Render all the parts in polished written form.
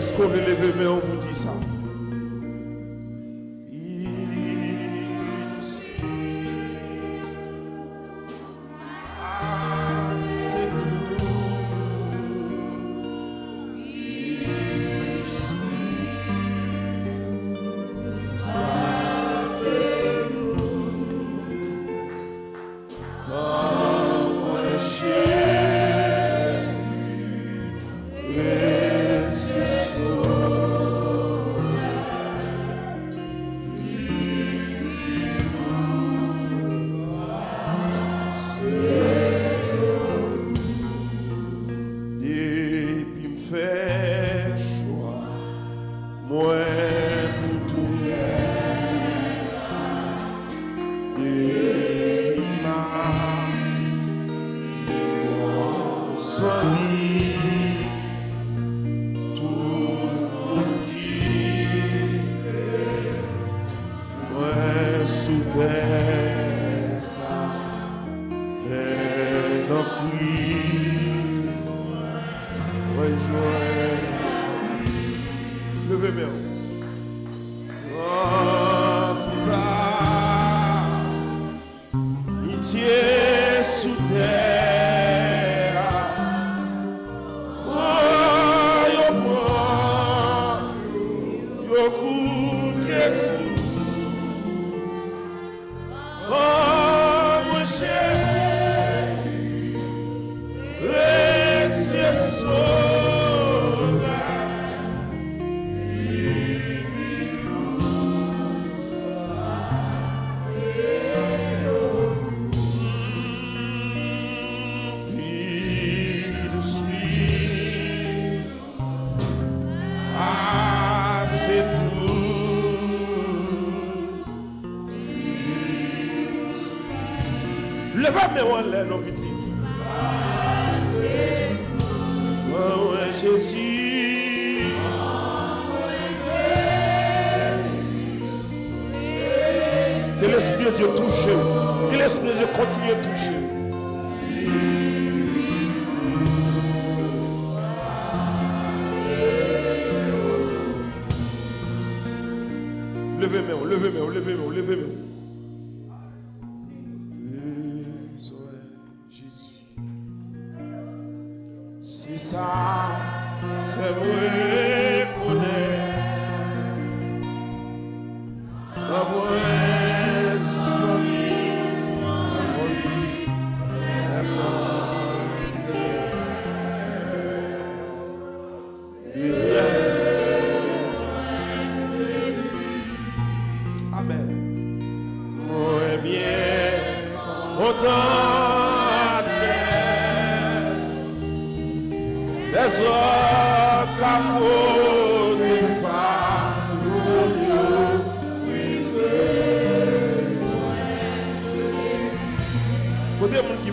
Est-ce qu'on est levé, mais on vous dit ça? Levez-moi en l'air, nos petits. Oh, ouais, Jésus. Que l'Esprit de Dieu touche. Que l'Esprit de Dieu continue à toucher. levez-moi, levez-moi, levez-moi, levez-moi. Jésus. C'est ça, je me connais.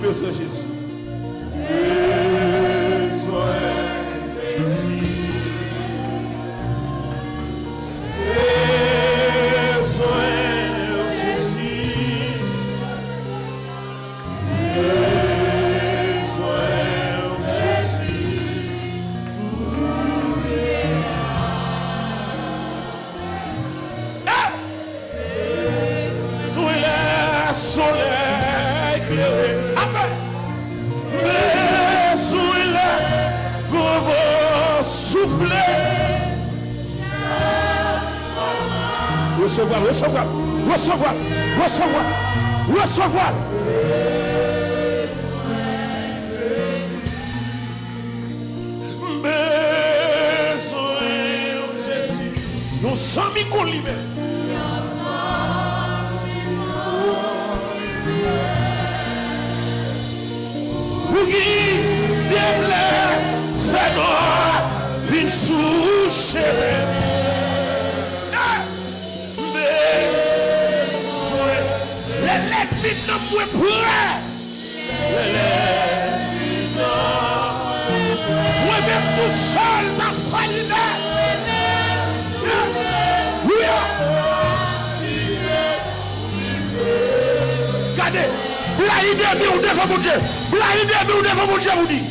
Besoin Jésus. Besoin Jésus. Besoin Jésus. Besoin Jésus. Soyez le soleil éclairé. Recevoir, recevoir, recevoir, recevoir, recevoir. Besoin de Jésus. Nous sommes mis qu'on libère. Pour qui bien fait noir, vine sous chérie. L'ennemi ne peut pas. Moi-même tout seul, ma famille. Regardez, la idée de vous devez vous dire. La idée de vous devez vous dire, vous dit.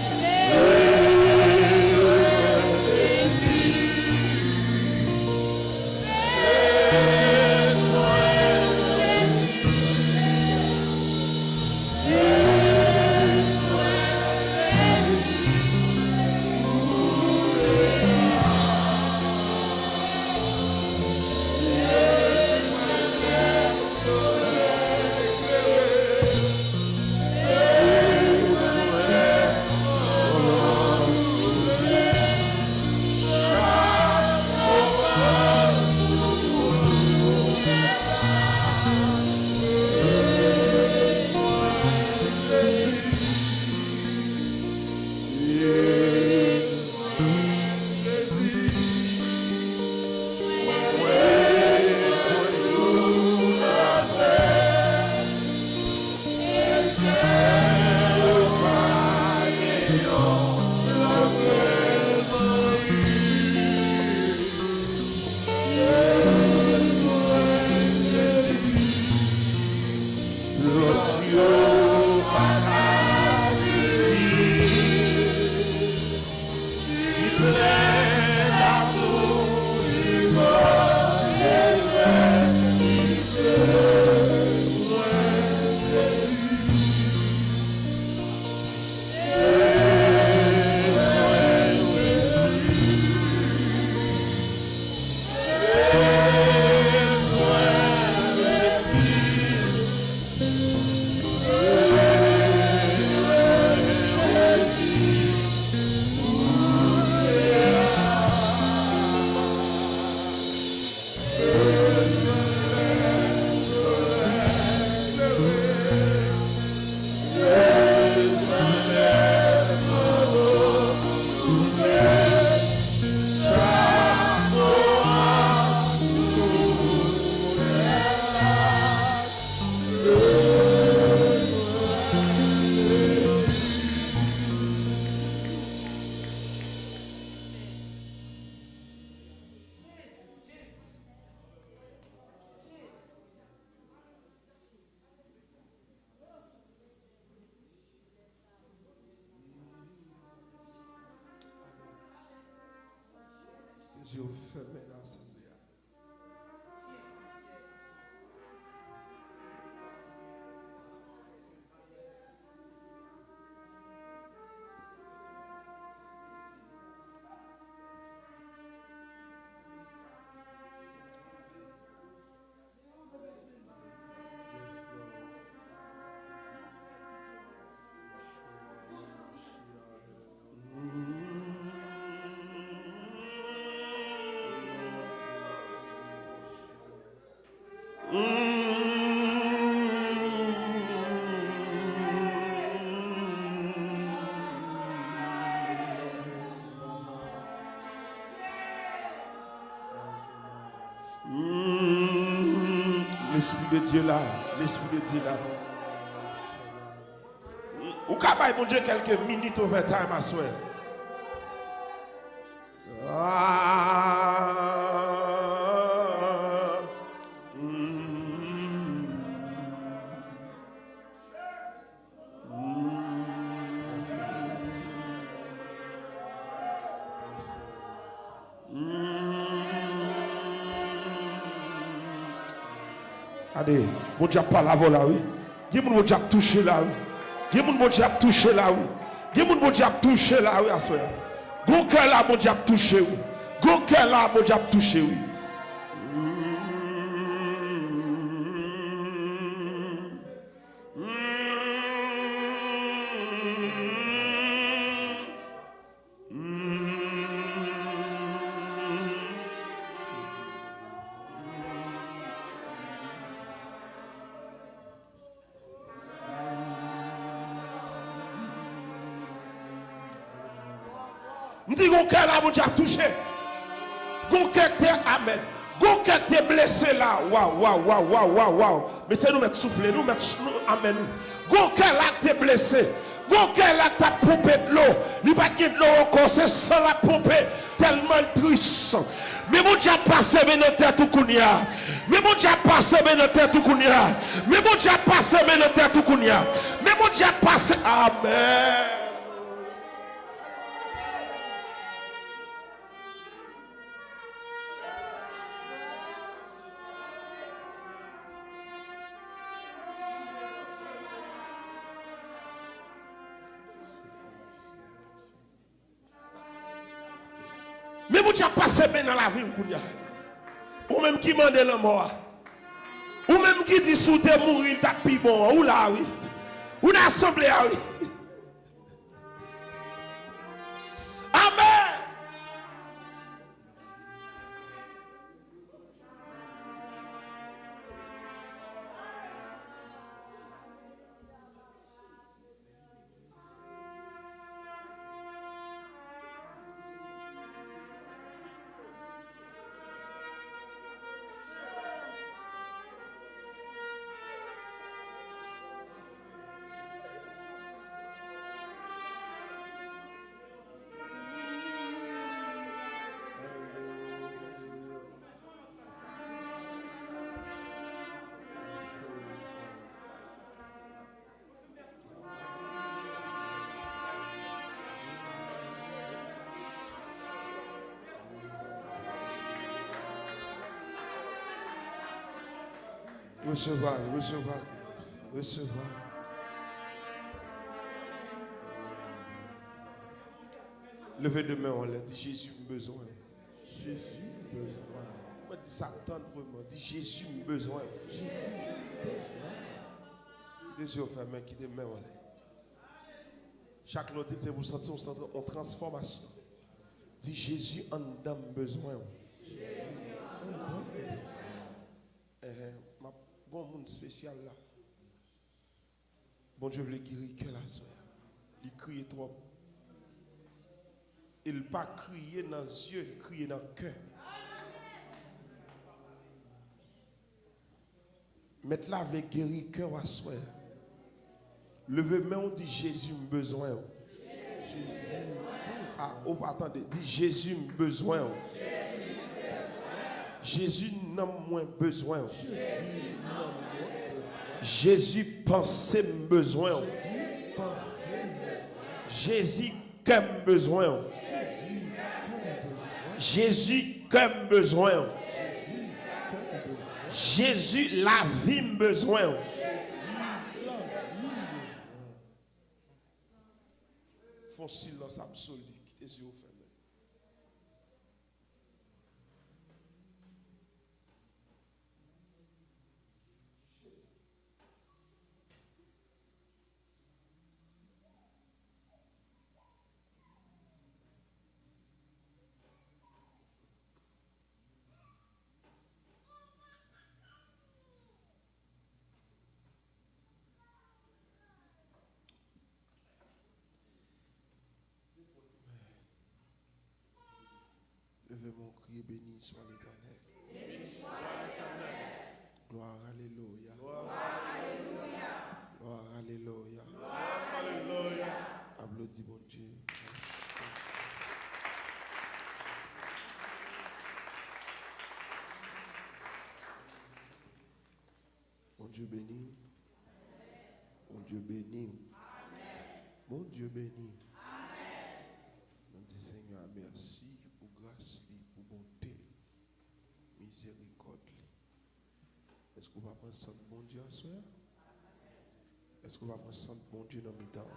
Les yeux fermés dans l'assemblée. L'Esprit de Dieu là. L'Esprit de Dieu là. Ou capable, mon Dieu, quelques minutes overtime à soir. Allez, mon Dieu pas la là, oui. Il y a mon Dieu touché là, oui. Il y a mon Dieu touché là, oui. Il y a mon Dieu touché là, oui, à soir. Gon cœur là, mon Dieu touché, oui. Gon cœur là, mon Dieu touché, oui. Je dis que cœur là, mon Dieu a touché. Gon cœur t'es amen. Gon cœur t'es blessé là. Waouh. Mais c'est nous mettre souffler, nous mettre amen. Gon cœur là t'es blessé. Gon cœur là t'as pompé de l'eau. Il va pas de l'eau encore, c'est sans la pomper. Tellement triste. Mais mon Dieu a passé notre tête tout kounia. Mais mon Dieu a passé notre tête tout kounia. Mais mon Dieu a passé notre tête tout kounia. Mais mon Dieu a passé. Amen. Mais vous avez passé bien dans la vie, ou même qui mande la mort, ou même qui dit sous tes mourir, t'as pi bon, ou là, oui, ou dans l'assemblée, oui. Amen. Recevoir. Levez de main, on l'a dit Jésus besoin. Jésus besoin. On dit ça tendrement. Dit Jésus besoin. Les yeux fermés, qui des mains, on l'a. Chaque note, c'est vous sentir en transformation. Dit Jésus en dame besoin. Bon monde spécial là. Bon Dieu veut guérir que la soeur. Il crie trop. Il pas crier dans les yeux, il crie dans le cœur. Mettre là veut guérir cœur à soeur. Levez main, on dit Jésus besoin. Ah, oh, attendez, dit Jésus besoin. Jésus n'a moins besoin. Jésus pensait besoin. Jésus comme besoin. Jésus comme besoin. Jésus la vie besoin. Font silence absolu. Quittez les yeux fermés. Levez mon cri, béni soit l'Éternel. Gloire à alléluia. Gloire, alléluia. Applaudis mon Dieu. Mon Dieu béni. Mon Dieu béni. Mon Dieu béni. Nous disons Seigneur, merci pour grâce, pour bonté, miséricorde. Est-ce qu'on va prendre ça de bon Dieu à soir? Est-ce qu'on va prendre ça de bon Dieu dans mi-temps?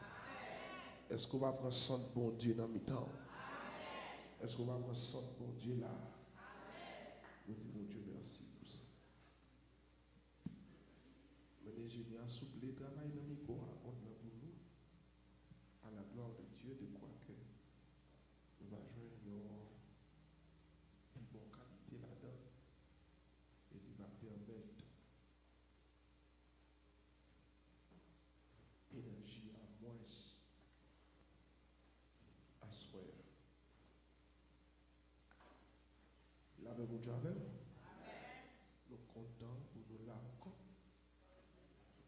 Est-ce qu'on va prendre ça de bon Dieu dans mi-temps? Est-ce qu'on va prendre ça de bon Dieu là? Nous disons Dieu merci pour ça. Mais j'ai bien souple le travail dans micro pour nous. À la gloire de Dieu, de quoi que nous va joindre une bonne qualité là-dedans. Et il va permettre énergie à moins à soir. Là, vous Dieu avec nous. Nous comptons pour nous là encore.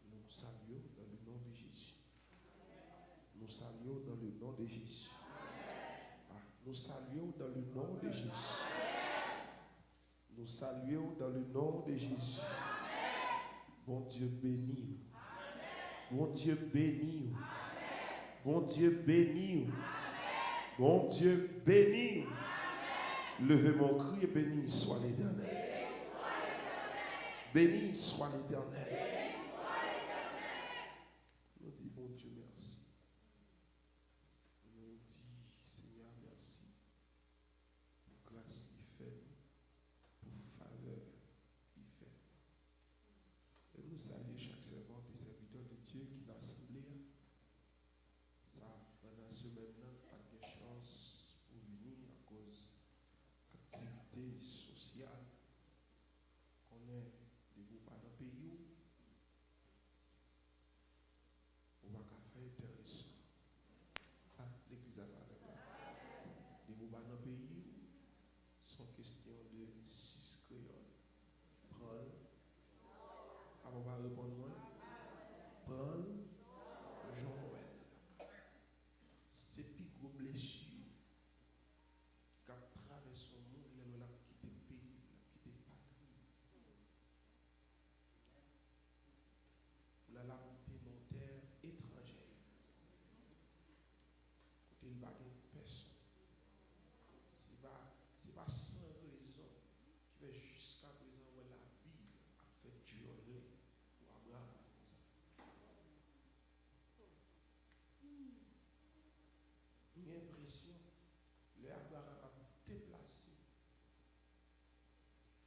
Nous saluons dans le nom de Jésus. Nous saluons dans le nom de Jésus. Nous saluons dans le nom de Jésus. Nous saluons dans le nom de Jésus. Bon Dieu béni. Bon Dieu béni. Bon Dieu béni. Bon Dieu béni. Levez mon cri et béni soit l'Éternel. Béni soit l'Éternel. Nous disons bon Dieu merci. Nous disons Seigneur merci. Pour grâce qu'il fait. Pour faveur qu'il fait. Et nous saluons chaque servant et serviteur de Dieu qui l'a assemblé. Ça, pendant ce maintenant, pas de chance pour venir à cause d'activités sociales. On est des groupes dans le pays. On va faire intéressant. L'église a parlé. Des groupes dans le pays sont question de 6 créoles. Prendre. On va répondre moi. Prendre. Joël. C'est plus gros blessure qui a traversé le monde, il a quitté le pays, il a quitté la patrie. Il a quitté nos terres étrangères. Côté il va gagner personne. C'est pas sans raison qui fait jusqu'à présent où la Bible a fait durer pour Abraham. J'ai l'impression que Abraham a déplacé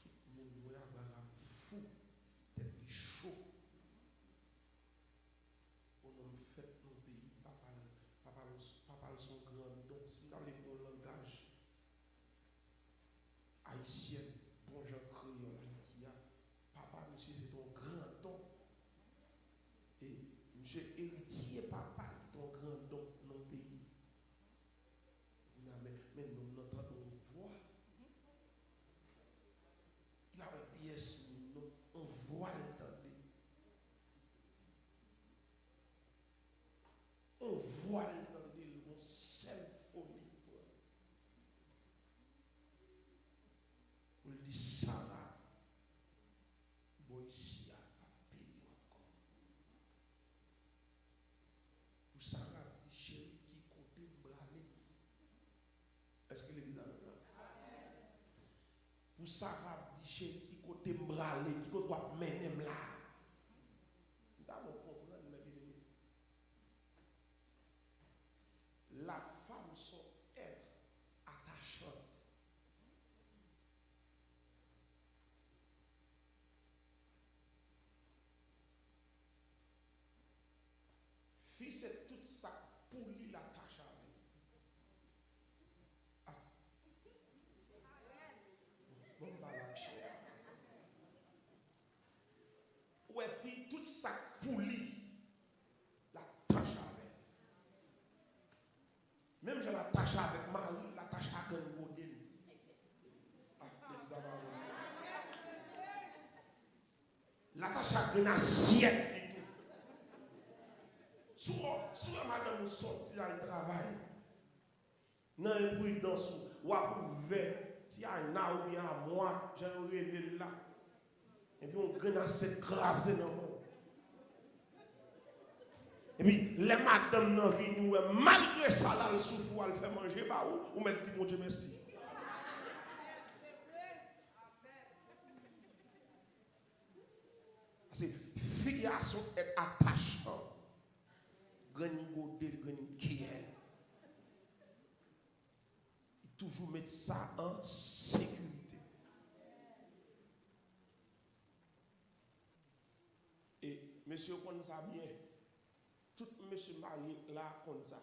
tout le monde. Abraham fou, tête chaud. On a fait nos pays, papa son grand don. Si dans les bons langages haïtien, bon Jean créole, haïtien, papa, monsieur, c'est ton grand don. Et monsieur héritier, papa, c'est ton grand don dans le pays. Mais nous entendons une voix. Il y a une pièce, on voit l'entendre. On voit l'entendre, une symphonie. On dit Sarah, Boïsia a payé encore. Pour Sarah, dit chérie qui comptait braler. Est-ce que l'église a le plan? Pour Sarah, dit chérie qui comptait braler, qui comptait mener là. D'abord, comprendre, mes bien-aimés. La femme, son être attachante. Fille, c'est toute ça pour lui l'attache avec. Ah. Bon, balache. Ouais, fille, toute ça pour lui l'attache avec. Même je l'attache avec Marie, l'attache avec un godin. Ah, attaché à une assiette et tout. Soit madame sorti à le travail, dans l'imprudence, ou à ouvert, si à ou bien à moi, j'ai relé là. Et puis on gagne assez crasé dans le monde. Et puis les madames dans la vie, nous, malgré ça, là, le souffle, elle fait manger, bah, ou met dit mon Dieu merci. Parce que filiation est attachant. Gagner godé, gagner kiel. Il toujours mettre ça en sécurité. Et monsieur connaît ça bien. Tout monsieur marié là comme ça.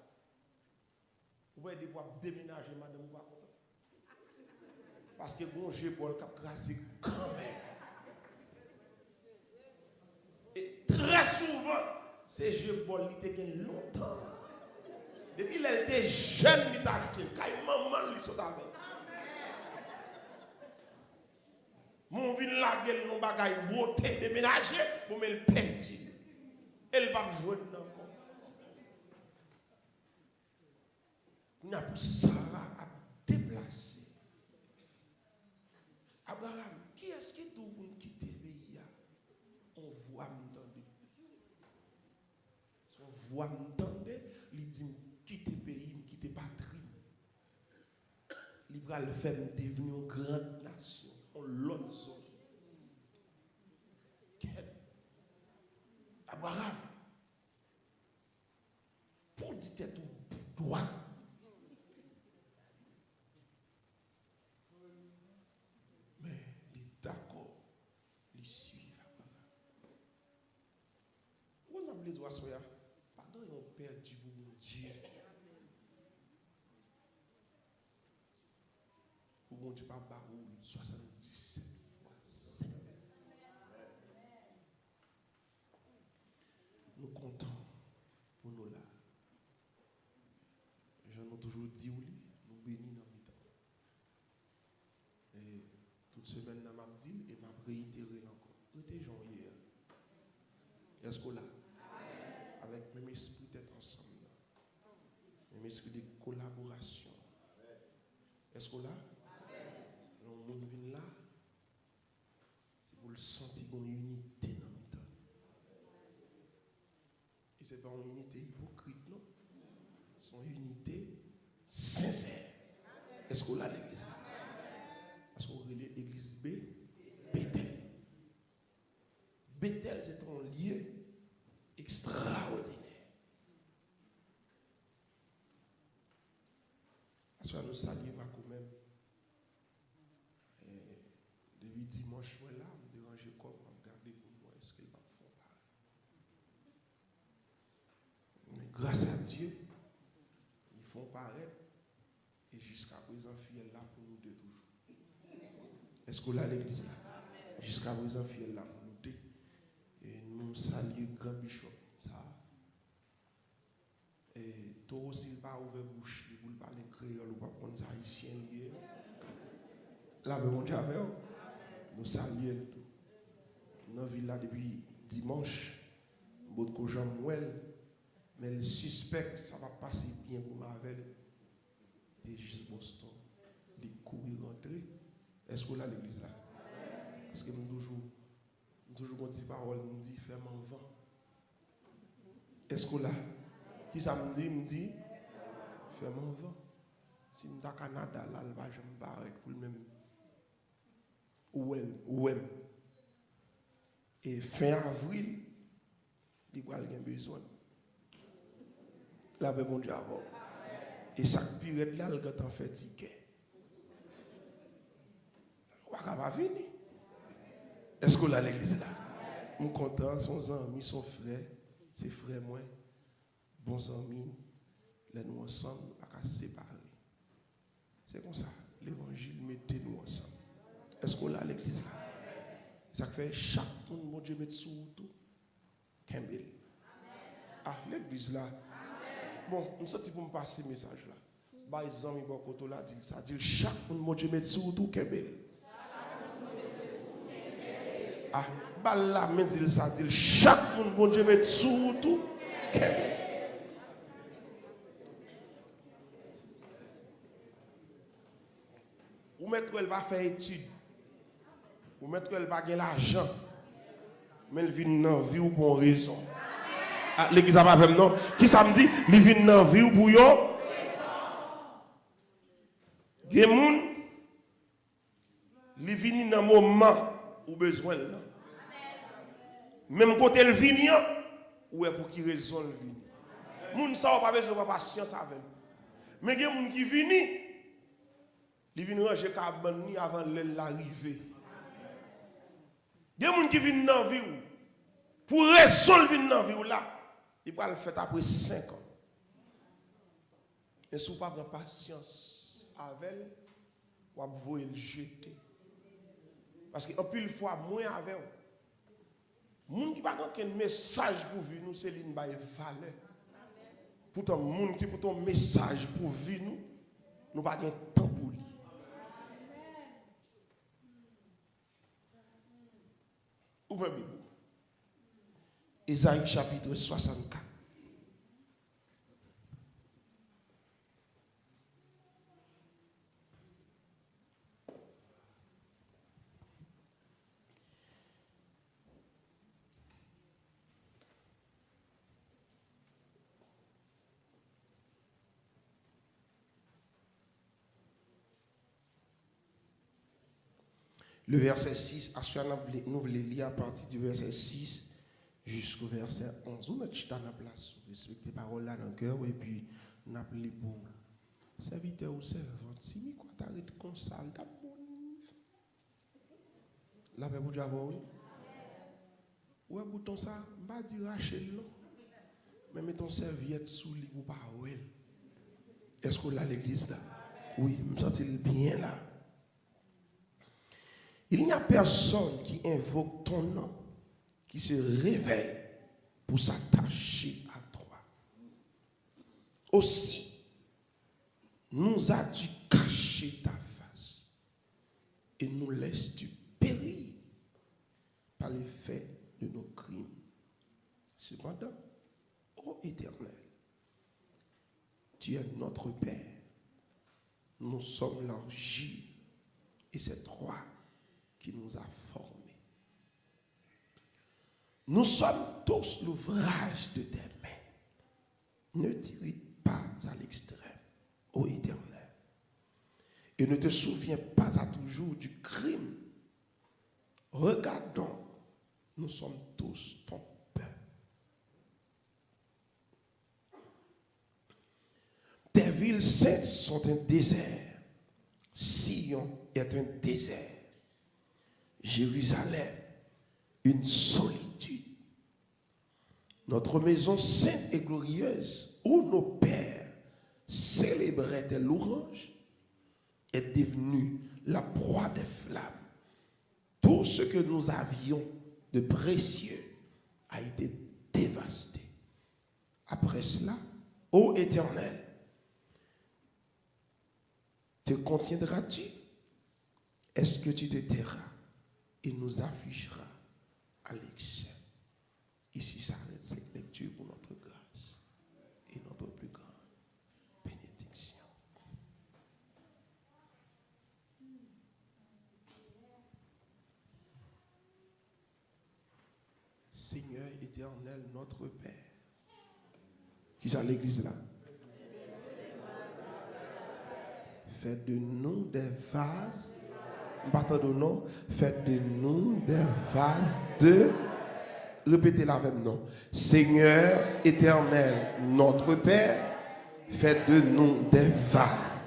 Vous pouvez devoir déménager, madame, vous pas content. Parce que bon, j'ai bol cap crasé quand même. Et très souvent, ces jeux bol, il était longtemps. Depuis qu'il était jeune, il t'a acheté. Quand maman lui saute avec. Mon vin la gueule, mon bagaille, beauté, déménager, pour me le perdre. Elle va me jouer encore. Nous avons Sarah à déplacer. Abraham, qui est-ce qui doit quitter le pays? On voit m'entendre. On voit m'entendre, il dit quitter le pays, quitter patrie. Il va le faire devenir une grande nation, en l'autre zone. Abraham, pour dire tout droit. Mais il est d'accord, il suit Abraham. Où on a les oiseaux là? Pardon, ils ont perdu mon Dieu. Pour mon Dieu, pas baroule 77 fois 7. Nous comptons pour nous là. J'en ai toujours dit, oui, nous bénis dans le temps. Et toute semaine, je m'a dit et m'a réitéré encore. Restez Jean hier. Est-ce que là? Avec mes esprits d'être ensemble. Mes esprits de collaboration. Est-ce que là? Le monde vient là. C'est pour le sentir une unité dans le temps. Et ce n'est pas une unité hypocrite, non? C'est une unité sincère. Est-ce qu'on a l'église là? Est-ce qu'on a l'église B? Bethel. Bethel, c'est un lieu extraordinaire. Parce que nous saluons quand même. Depuis dimanche, je suis là, je me dérange comme, je me regarde pour moi, est-ce qu'ils vont faire pareil? Mais grâce à Dieu, ils font pareil. Et jusqu'à présent, fidèle là pour nous deux toujours. Est-ce qu'on a l'église là? Jusqu'à présent, fidèle là pour nous deux. Et nous saluons grand bishop. Ça. Et toi aussi, il pas ouvert bouche, il ne parler créole ou pas prendre haïtien. Là, mon Dieu, nous saluons tout. Nous vivons là depuis dimanche. Beaucoup de gens mouillent. Mais le suspect, ça va passer bien pour Marvel. Et juste Boston. Les courir rentrer. Est-ce qu'on a l'église là? Parce que nous toujours dit parole, nous dit fais-moi vent. Est-ce qu'on a? Qui ça me dit? Me dit fais-moi vent. Si nous sommes au Canada, là, je vais me barrer pour le même. Ouais. Et fin avril, il va avoir besoin. Là, ben, mon Dieu, avant. Et chaque période là, il a fait ticket. On va pas venir. Est-ce qu'on a l'église là? Je suis content, son ami, son frère, ses frères, moi, bons amis, les nous ensemble, nous pas séparer. C'est comme ça, l'évangile mettez nous ensemble. Est-ce qu'on a l'église là? Ça fait chaque monde, mon Dieu, met sous tout. Kembel. Ah, l'église là. Bon, je suis pour me passer ce message là. Bah, les amis, beaucoup là, ça dit chaque monde, mon Dieu, met sous tout. Kembel. Ah, balle là, mais dit ça, dit chaque monde, bon Dieu, met sous tout. Ou mettre elle va faire étude. Ou mettre elle va gagner l'argent. Mais elle vient dans la vie ou pour une raison. Ah, l'église a pas fait non. Qui ça me dit? Elle vient dans la vie ou pour une raison. Il y a des gens qui viennent dans le moment où besoin là. Même quand elle vient, ou est pour qui raison elle vient. Les gens ne pas besoin de patience avec. Mais il y a des gens qui viennent. Ils viennent ranger cabane avant l'arrivée. Il y a des gens qui viennent dans la vie. Pour résoudre dans la vie, là, ils vont le faire après 5 ans. Et si vous n'avez pas patience avec elle, vous pouvez le jeter. Parce qu'en plus, fois, moins avec vous. Les gens qui n'ont pas un message pour vivre, c'est l'une de valeur. Pourtant, les gens qui ont un message pour vivre, nous n'avons pas de temps pour lui. Ouvrez la Bible. Ésaïe chapitre 64. Le verset 6, nous voulons lire à partir du verset 6 jusqu'au verset 11. Vous mettez dans la place, vous respectez les paroles là dans le cœur, et puis nous appelons pour serviteur ou servante. Si vous quoi t'arrêtes comme ça, la paix pour Dieu, oui. Ouais, bouton ça, pas dire Rachel, non. Mais mettons serviette sous lui ou pas, oui. Est-ce qu'on l'a l'église là? Oui, je me sens bien là. Il n'y a personne qui invoque ton nom, qui se réveille pour s'attacher à toi. Aussi, nous as-tu caché ta face et nous laisses-tu périr par l'effet de nos crimes. Cependant, ô Éternel, tu es notre Père. Nous sommes l'argile et c'est toi qui nous a formés. Nous sommes tous l'ouvrage de tes mains. Ne t'irrite pas à l'extrême, ô Éternel, et ne te souviens pas à toujours du crime. Regarde donc, nous sommes tous ton peuple. Tes villes saintes sont un désert. Sion est un désert. Jérusalem, une solitude. Notre maison sainte et glorieuse, où nos pères célébraient tes louanges, est devenue la proie des flammes. Tout ce que nous avions de précieux a été dévasté. Après cela, ô Éternel, te contiendras-tu? Est-ce que tu te tairas et nous affligera à l'excès? Ici s'arrête cette lecture pour notre grâce et notre plus grande bénédiction. Seigneur éternel, notre Père. Qui est à l'église là? Faites de nous des vases. Partant de nous, faites de nous des vases de. Répétez-la avec nous. Seigneur éternel, notre Père, faites de nous des vases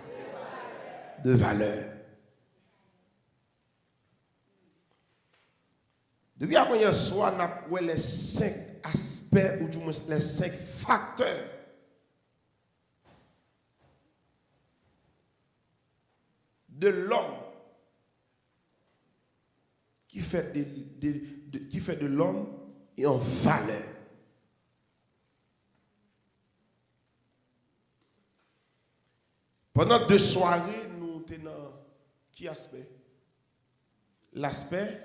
de valeur. Depuis la première soir, on a vu les 5 aspects, ou du moins les 5 facteurs de l'homme qui fait de l'homme en valeur. Pendant 2 soirées, nous tenons qui aspect? L'aspect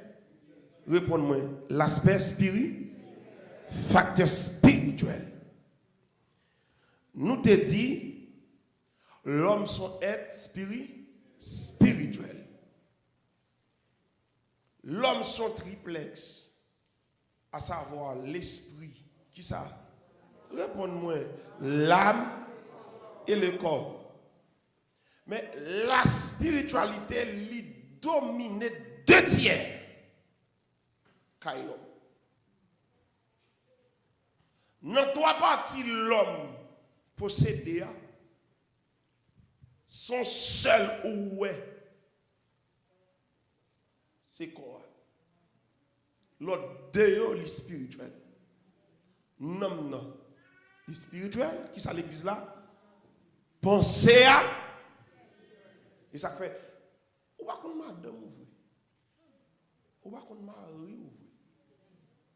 Répondez-moi. L'aspect facteur spirituel. Nous te dit, l'homme son être spirituel. L'homme son triplex, à savoir l'esprit. Qui ça? Répondez-moi. L'âme et le corps. Mais la spiritualité lui domine 2 tiers. Kailo. Dans 3 parties, l'homme possédé son seul oué. C'est quoi? L'autre 2, le spirituel. Non. Le spirituel, qui ça l'église là? Pensez à. Et ça fait. Ou pas qu'on madame ouvre. Ou pas qu'on mari ouvre.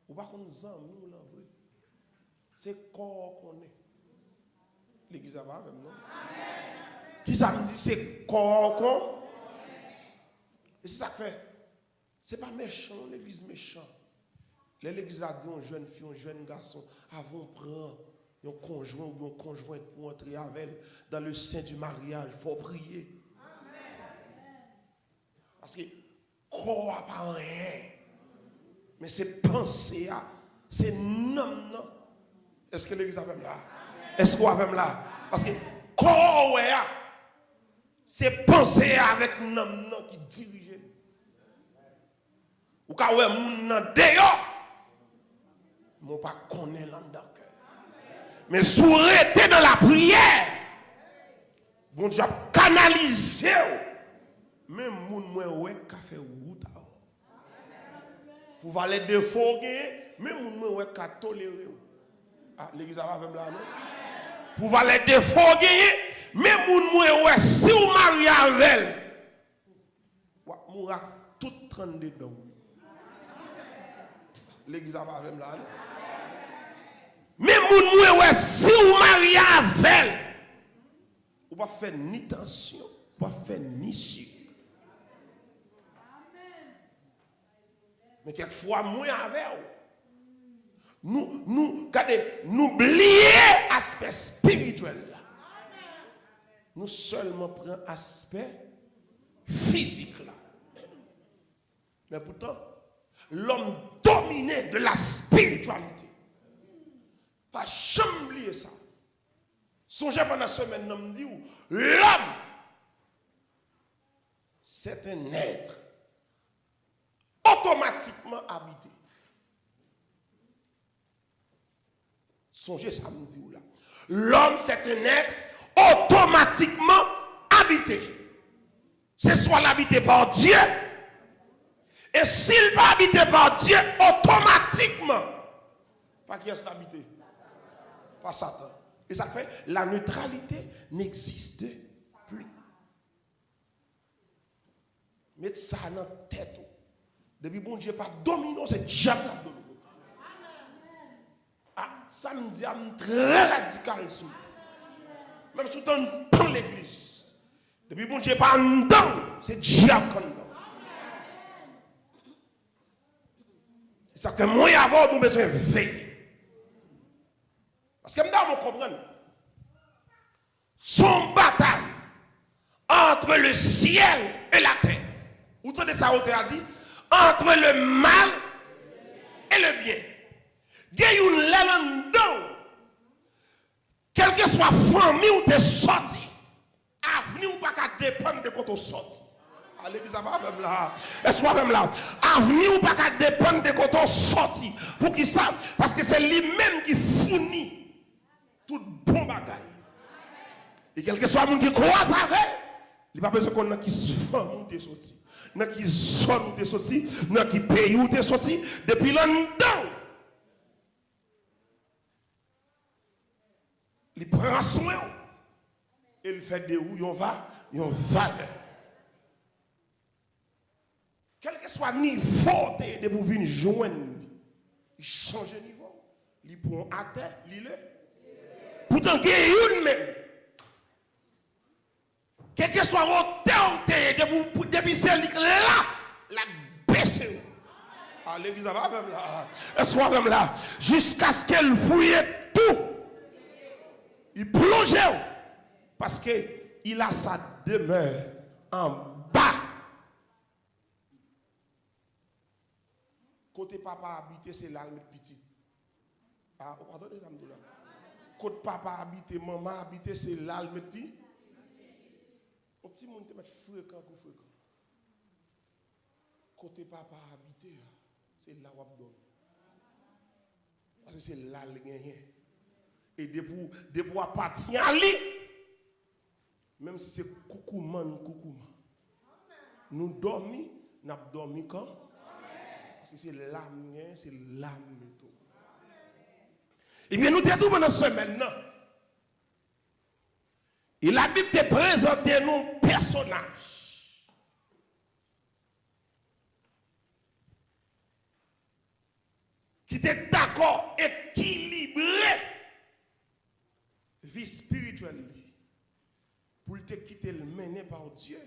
Ou pas qu'on zami ou l'envre. C'est corps qu'on est. L'église va avec nous. Qui ça me dit c'est corps qu'on. Et c'est ça que fait. C'est pas méchant, l'église méchant. L'église a dit aux jeunes filles, aux jeunes garçons, avant prendre un conjoint ou une conjointe pour entrer avec elle dans le sein du mariage, il faut prier. Parce que croire pas rien. Mais c'est penser à, c'est non. Est-ce que l'église a même là? Est-ce qu'on a même là? Parce que croire, c'est penser avec non qui dirige. Ou quand ouais moun nan dehors, mon pas connaît l'endant cœur. Mais sous rester dans la prière, bon Dieu a canalisé. Même moun mwen ouais ka fait route pour valer défaut même moun mwen ouais ka tolérer. Ah l'église va même là non. Pour valer défaut même moun mwen ouais si ou marié avec elle. Wa moura tout 32 dedans. L'église va même là. Mais moun ouais si ou marié avec elle, ou pas faire ni tension, pas faire ni sucre. Mais quelquefois moi avec nous oublier aspect spirituel là. Nous seulement prenons aspect physique là. Mais pourtant l'homme dominé de la spiritualité. Pas jamais oublier ça. Songez pendant la semaine, nous me dit l'homme, c'est un être automatiquement habité. Songez ça me dit là. L'homme, c'est un être automatiquement habité. C'est soit l'habité par Dieu. Et s'il n'est pas habité par Dieu, automatiquement, pas qui est l'habité? Pas Satan. Et ça fait, la neutralité n'existe plus. Mettez ça dans la tête. Depuis bon Dieu pas dominant, c'est diable qui domine. Ah, ça me dit, très radical ici. Même sous dans l'église. Depuis bon Dieu pas dedans, c'est diable qui dedans. C'est ça que moi avant nous besoin veiller. Parce que nous comprenons. Son bataille entre le ciel et la terre. Vous entendez ça, on a dit? Entre le mal et le bien. Il y a une laine dedans. Quelle que soit la famille où tu es sorti, avenir ou pas qu'à dépendre de quand tu es sorti. L'église va même là. Est-ce qu'on même là? Avenir ou pas qu'à dépendre de quand tu es sorti. Pour qu'ils savent. Parce que c'est lui-même qui fournit tout bon bagaille. Et quel que soit le monde qui croit ça avec, il n'y a pas besoin qu'on ait qui se femme où tu es sorti. N'a qui zone où tu es sorti, n'a qui pays où tu es sorti, depuis longtemps. Il prend soin et il fait des où il va, il va. Quel que soit le niveau de pour venir joindre, il change de niveau. Il prend à terre, il le. Pourtant, il y a une même. Quel que soit le hauteur, depuis c'est là, la baisse. Ah, l'église va même là. Est-ce qu'on va même là? Jusqu'à ce qu'elle fouille tout. Il plonge. Parce qu'il a sa demeure en bas. Côté papa habité, c'est là le petit. Ah, attendez, ça me dit là. Côté papa habité, maman habité, c'est là le petit. Un petit monde te met fréquent ou fréquent. Côté papa habité, c'est là où on donne. Parce que c'est là le gagné. Et depuis à partir à lui, même si c'est coucouman, nous dormons, nous avons dormi quand? Parce que c'est l'âme, c'est l'âme. Et bien nous détournons pendant ce maintenant. Et la Bible te présente nous personnage. Qui était d'accord, équilibré, vie spirituelle, pour te quitter le mené par Dieu.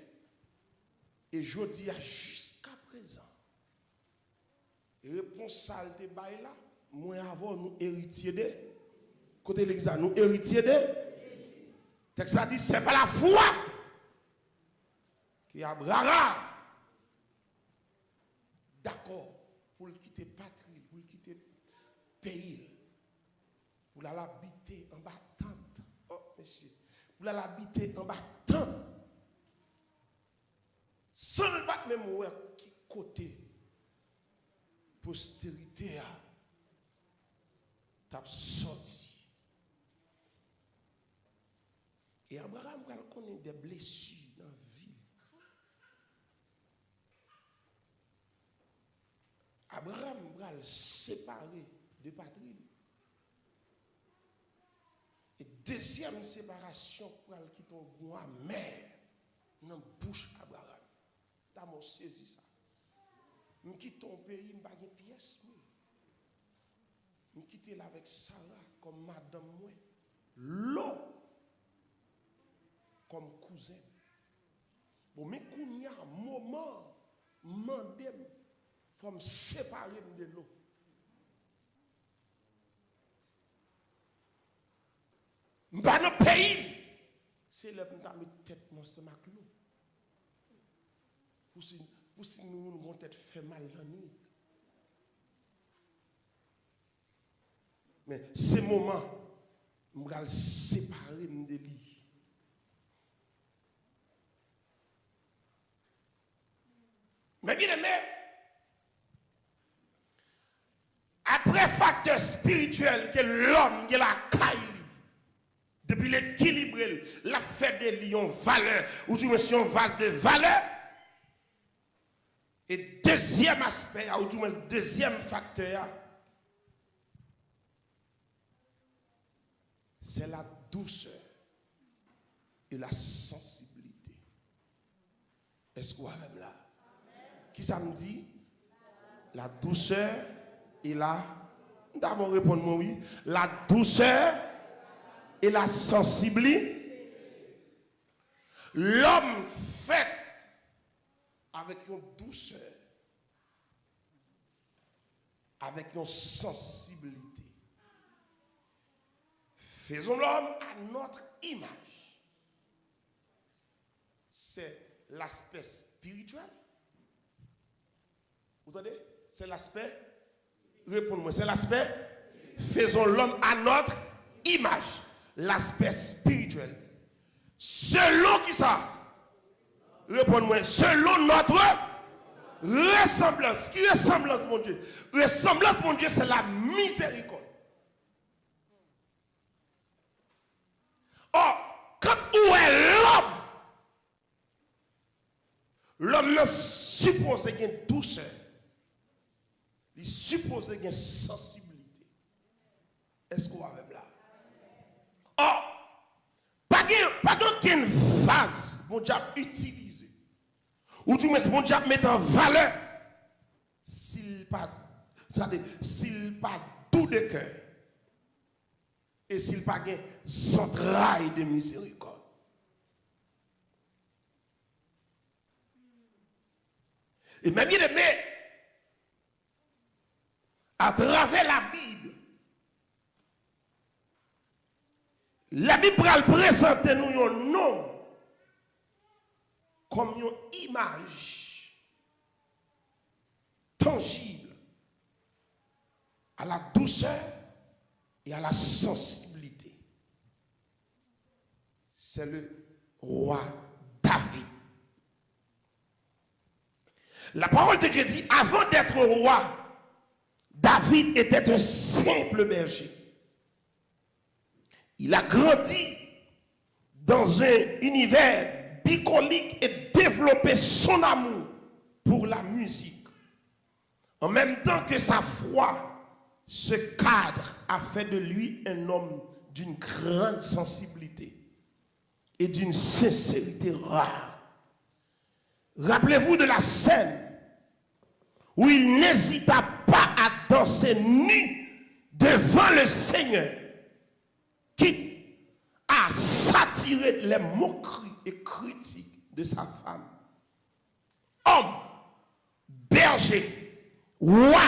Et je dis jusqu'à présent, réponse ça te bail là, moi avant nous héritiers de côté l'église nous héritiers de texte là dit c'est pas la foi qui a Abraham d'accord pour quitter patrie, pour quitter pays, pour aller habiter en bas tente. Oh monsieur, pour aller habiter en bas tente. Sans le battre même qui côté postérité a t'a sorti. Et Abraham connaît des blessures dans la vie. Abraham va le séparer de patrie. Et deuxième séparation pour le quitter un goût amer dans la bouche Abraham. T'as mon saisi ça. Je quitte ton pays, je n'ai pas de pièce. Je quitte là avec Sarah comme madame moi. L'eau comme cousin. Bon, mais quand il y a un moment, il faut me séparer de l'eau. Je ne suis pas dans le pays. C'est là que je mis tête dans ce maclou. Pour si nous avons tête fait mal la nuit. Mais ces moments, je vais séparer de lui. Mais bien aimé, après facteur spirituel que l'homme qui la caille, depuis l'équilibre, la fait des lions valeur, ou du moins un vase de valeur. Et deuxième aspect, ou du moins deuxième facteur, c'est la douceur et la sensibilité. Est-ce que vous avez là? Qui ça me dit? La douceur et la... D'abord répondre-moi oui. La douceur et la sensibilité. L'homme fait avec une douceur, avec une sensibilité. Faisons l'homme à notre image. C'est l'aspect spirituel. Vous entendez? C'est l'aspect, répondez-moi, c'est l'aspect, faisons l'homme à notre image. L'aspect spirituel. Selon qui ça? Répondez-moi, selon notre ressemblance. Qui ressemblance, mon Dieu? Ressemblance, mon Dieu, c'est la miséricorde. Or, quand où est l'homme ne suppose qu'il y a une douceur. Il suppose qu'il y a une sensibilité. Est-ce qu'on va même là? Or, pas qu'une vase, mon Dieu, utilisé. Ou du moins, mon Dieu, met en valeur. S'il pas tout de cœur. Et s'il pas gain centraille de miséricorde. Et même il aimé, à travers la Bible, la Bible va présenter nous un nom comme une image tangible à la douceur et à la sensibilité. C'est le roi David. La parole de Dieu dit, avant d'être roi, David était un simple berger. Il a grandi dans un univers bucolique et développé son amour pour la musique. En même temps que sa foi, ce cadre a fait de lui un homme d'une grande sensibilité et d'une sincérité rare. Rappelez-vous de la scène où il n'hésita pas à danser nu devant le Seigneur, quitte à s'attirer les moqueries et critiques de sa femme. Homme, berger, roi,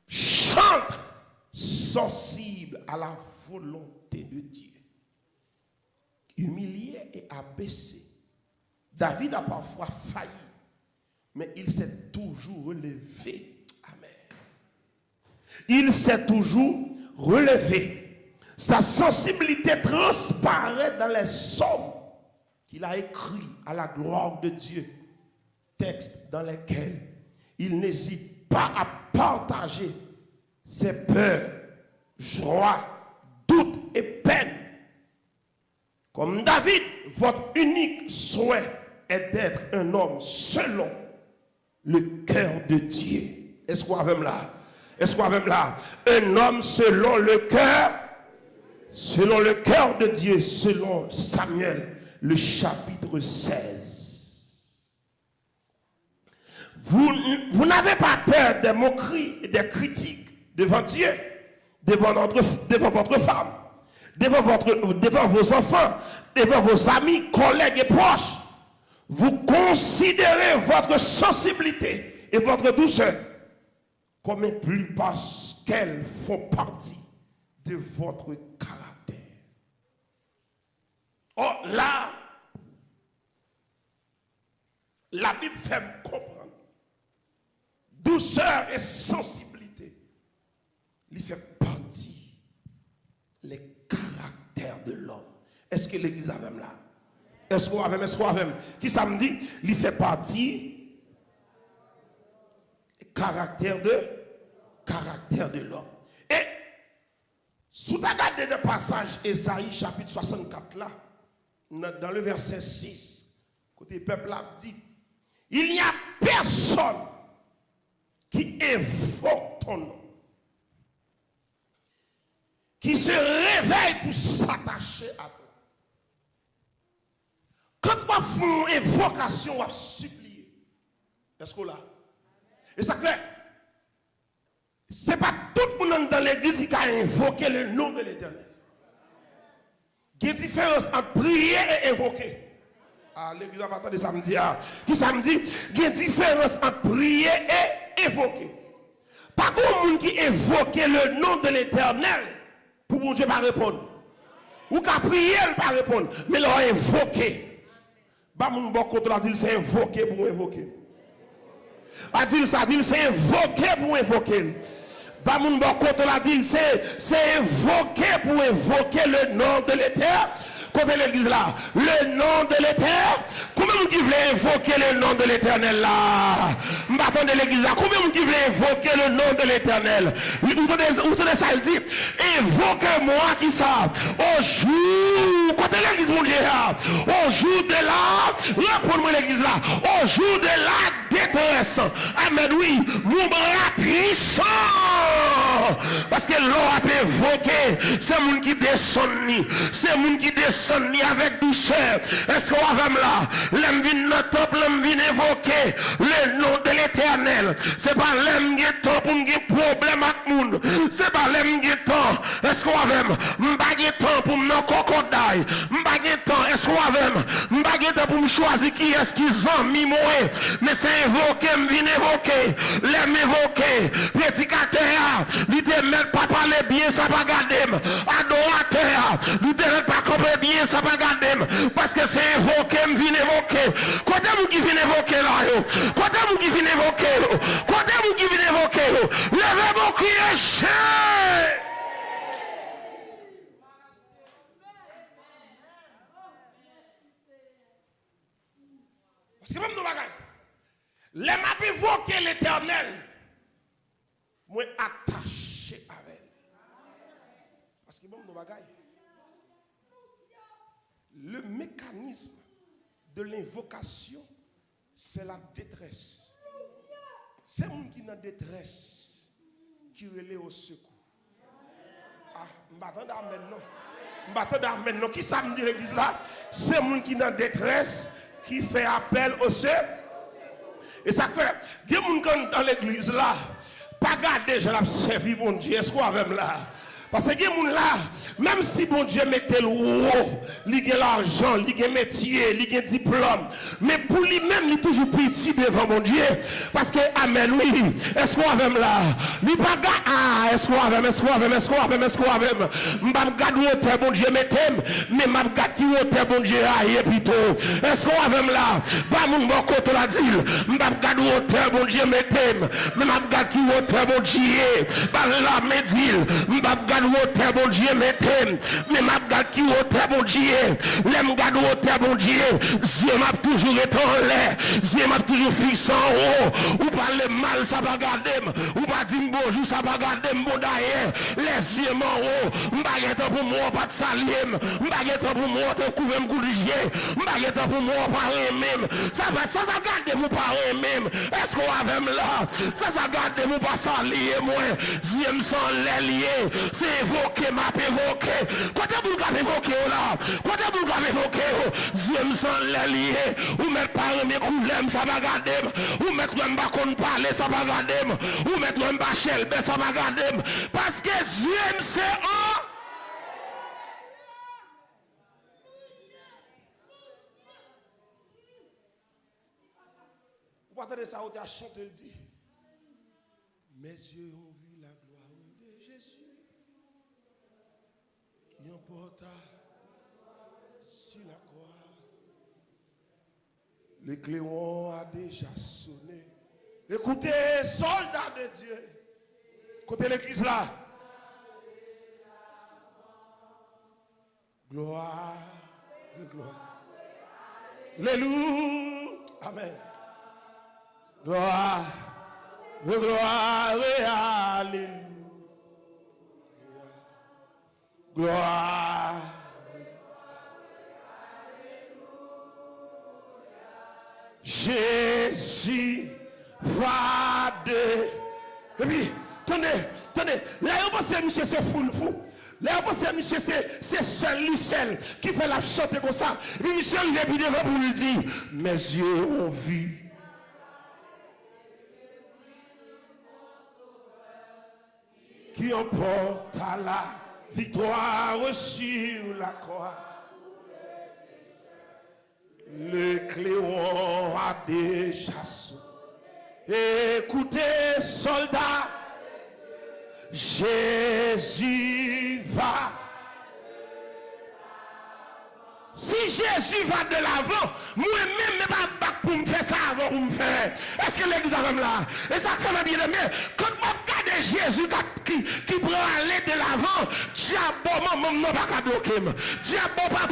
chantre, sensible à la volonté de Dieu. Humilié et abaissé, David a parfois failli, mais il s'est toujours relevé. Amen. Il s'est toujours relevé. Sa sensibilité transparaît dans les psaumes qu'il a écrits à la gloire de Dieu. Textes dans lesquels il n'hésite pas à partager ses peurs, joies, doutes et peines. Comme David, votre unique souhait est d'être un homme selon le cœur de Dieu. Est-ce qu'on avait là? Est-ce qu'on avait là? Un homme selon le cœur de Dieu, selon Samuel, le chapitre 16. Vous n'avez pas peur des moqueries et des critiques devant Dieu, devant votre femme, devant vos enfants, devant vos amis, collègues et proches. Vous considérez votre sensibilité et votre douceur comme un plus parce qu'elles font partie de votre caractère. Oh là, la Bible fait me comprendre. Douceur et sensibilité, il fait partie les caractères de l'homme. Est-ce que l'église a même là? Est-ce qu'on a même? Qui ça me dit? Il fait partie des caractères de l'homme. Et sous ta garde de passage, Ésaïe chapitre 64 là, dans le verset 6, côté peuple a dit, il n'y a personne qui évoque ton nom, qui se réveille pour s'attacher à toi. Quand on fait une invocation, on va supplier. Est-ce qu'on l'a? Et ça fait, ce n'est pas tout le monde dans l'église qui a invoqué le nom de l'Éternel. Il y a une différence entre prier et invoquer. Ah, l'église a pas de samedi. Qui samedi? Il y a une différence entre prier et invoquer. Pas de monde qui invoque le nom de l'Éternel pour mon Dieu pas répondre. Ou qu'à prier, il pas répondre. Mais leur invoquer. Bah mon bon côté là dit c'est invoquer pour invoquer. A dit ça dit c'est invoquer pour invoquer. Bah mon bon côté là dit c'est invoquer pour invoquer le nom de l'Éternel. Côté l'église là, le nom de l'Éternel. Combien de qui voulait invoquer le nom de l'Éternel là? M'attends de l'église là. Combien de qui voulait invoquer le nom de l'Éternel? Vous tenez ça, il dit, invoque-moi qui ça? Au jour, côté l'église mon Dieu là, au jour de la, réponds-moi l'église là, au jour de la détresse. Amen, oui, mon bras puissant. non. Parce que l'eau a évoqué, c'est moun qui descend ni. C'est moun qui descend ni avec douceur. Est-ce qu'on va là? L'homme vient dans le temple, l'homme vient évoquer le nom de l'Éternel. C'est pas l'homme qui est temps pour me problème avec moun. C'est pas l'homme qui est temps. Est-ce qu'on va m'bagger temps pour me crocodile? M'bagger temps. Est-ce qu'on va m'bagger temps pour me choisir qui est-ce qui s'en mimoé? Mais c'est évoqué, me vient évoquer. L'homme évoqué. Prédicateur, lui te met pas parler bien, ça va garder. Adorateur, lui te met pas comprendre bien, ça va garder. Parce que c'est évoqué, me vient évoquer. Côté vous qui vient évoquer là, côté vous qui vient évoquer, côté vous qui vient évoquer, levez vos cris, chien. Parce que même nous bagaille, les m'a évoqué l'Éternel, moi attaché avec elle. Parce que même nous bagaille, le mécanisme de l'invocation, c'est la détresse. C'est monde qui est en détresse qui relève au secours. Ah, m'attends d'amen non. M'attends d'amen non. Qui ça me dit l'église là? C'est monde qui est en détresse qui fait appel au secours. Et ça fait, il y a des gens dans l'église là, pas garder, je l'ai servi bon Dieu, est-ce qu'on a même là? Parce que les gens là, même si bon Dieu mettait le haut, il a l'argent, il a métier, il a diplôme, mais pour lui-même, il est toujours petit devant mon Dieu. Parce que, amen, oui, est-ce qu'on a même là? Il pas ah, est-ce qu'on a même, est-ce qu'on a même, est-ce qu'on a même, est-ce qu'on a même? Je ne garde pas bon Dieu mettait, mais je ne garde pas bon Dieu aïe plutôt. Est-ce qu'on a même là? Pas mon bon côté la dit, je ne garde pas bon Dieu mettait, mais je ne garde pas bon Dieu. Par là, me dit, je ne garde pas bon Dieu mettait, mais m'a garde qui au bon Dieu, l'aime garde au bon Dieu, Dieu m'a toujours été en l'air, Dieu m'a toujours fixé en haut, ou parler mal ça va garder, ou pas dire bonjour ça va garder bon derrière, les yeux en haut, m'baguette pour moi pas de salim, m'baguette pour moi te couvrir m'goulier, m'baguette pour moi pas même, ça va ça garder mon pas même, est-ce qu'on a même là, ça garder mon pas salier moi, Dieu me sent les liés, c'est évoqué, m'a évoqué. Quand vous avez évoqué là, quand vous avez évoqué, Dieu me sent les liés, ou mettre par mes problèmes, ça va garder, ou mettre un bacon parler, ça va garder, ou mettre un bachel, ça va garder, parce que Dieu me sait en. Vous entendez ça, vous avez chanté, il dit, mes yeux ont vu la gloire de Jésus. Qui emporta sur la croix. Le cléon a déjà sonné. Écoutez, soldats de Dieu. Écoutez l'église là. Gloire, gloire. Alléluia. Amen. Gloire, gloire, alléluia. Gloire. Jésus va de. Et puis, attendez, là, vous pensez, monsieur, c'est fou. Là, vous pensez, monsieur, c'est seul, lui seul, qui fait la chanter comme ça. Et puis, monsieur, il est devant pour lui dire, mes yeux ont vu. Qui emporte à la victoire sur la croix. Le cléon a déjà sonné. Écoutez, soldats, Jésus va. Si Jésus va de l'avant, moi-même, je ne pas pour me faire ça avant pour me faire. Est-ce que l'église est là? Et ça fait bien aimé. Quand je regarde Jésus qui prend aller de l'avant, diable, maman, non pas bloquer. Diable, papa,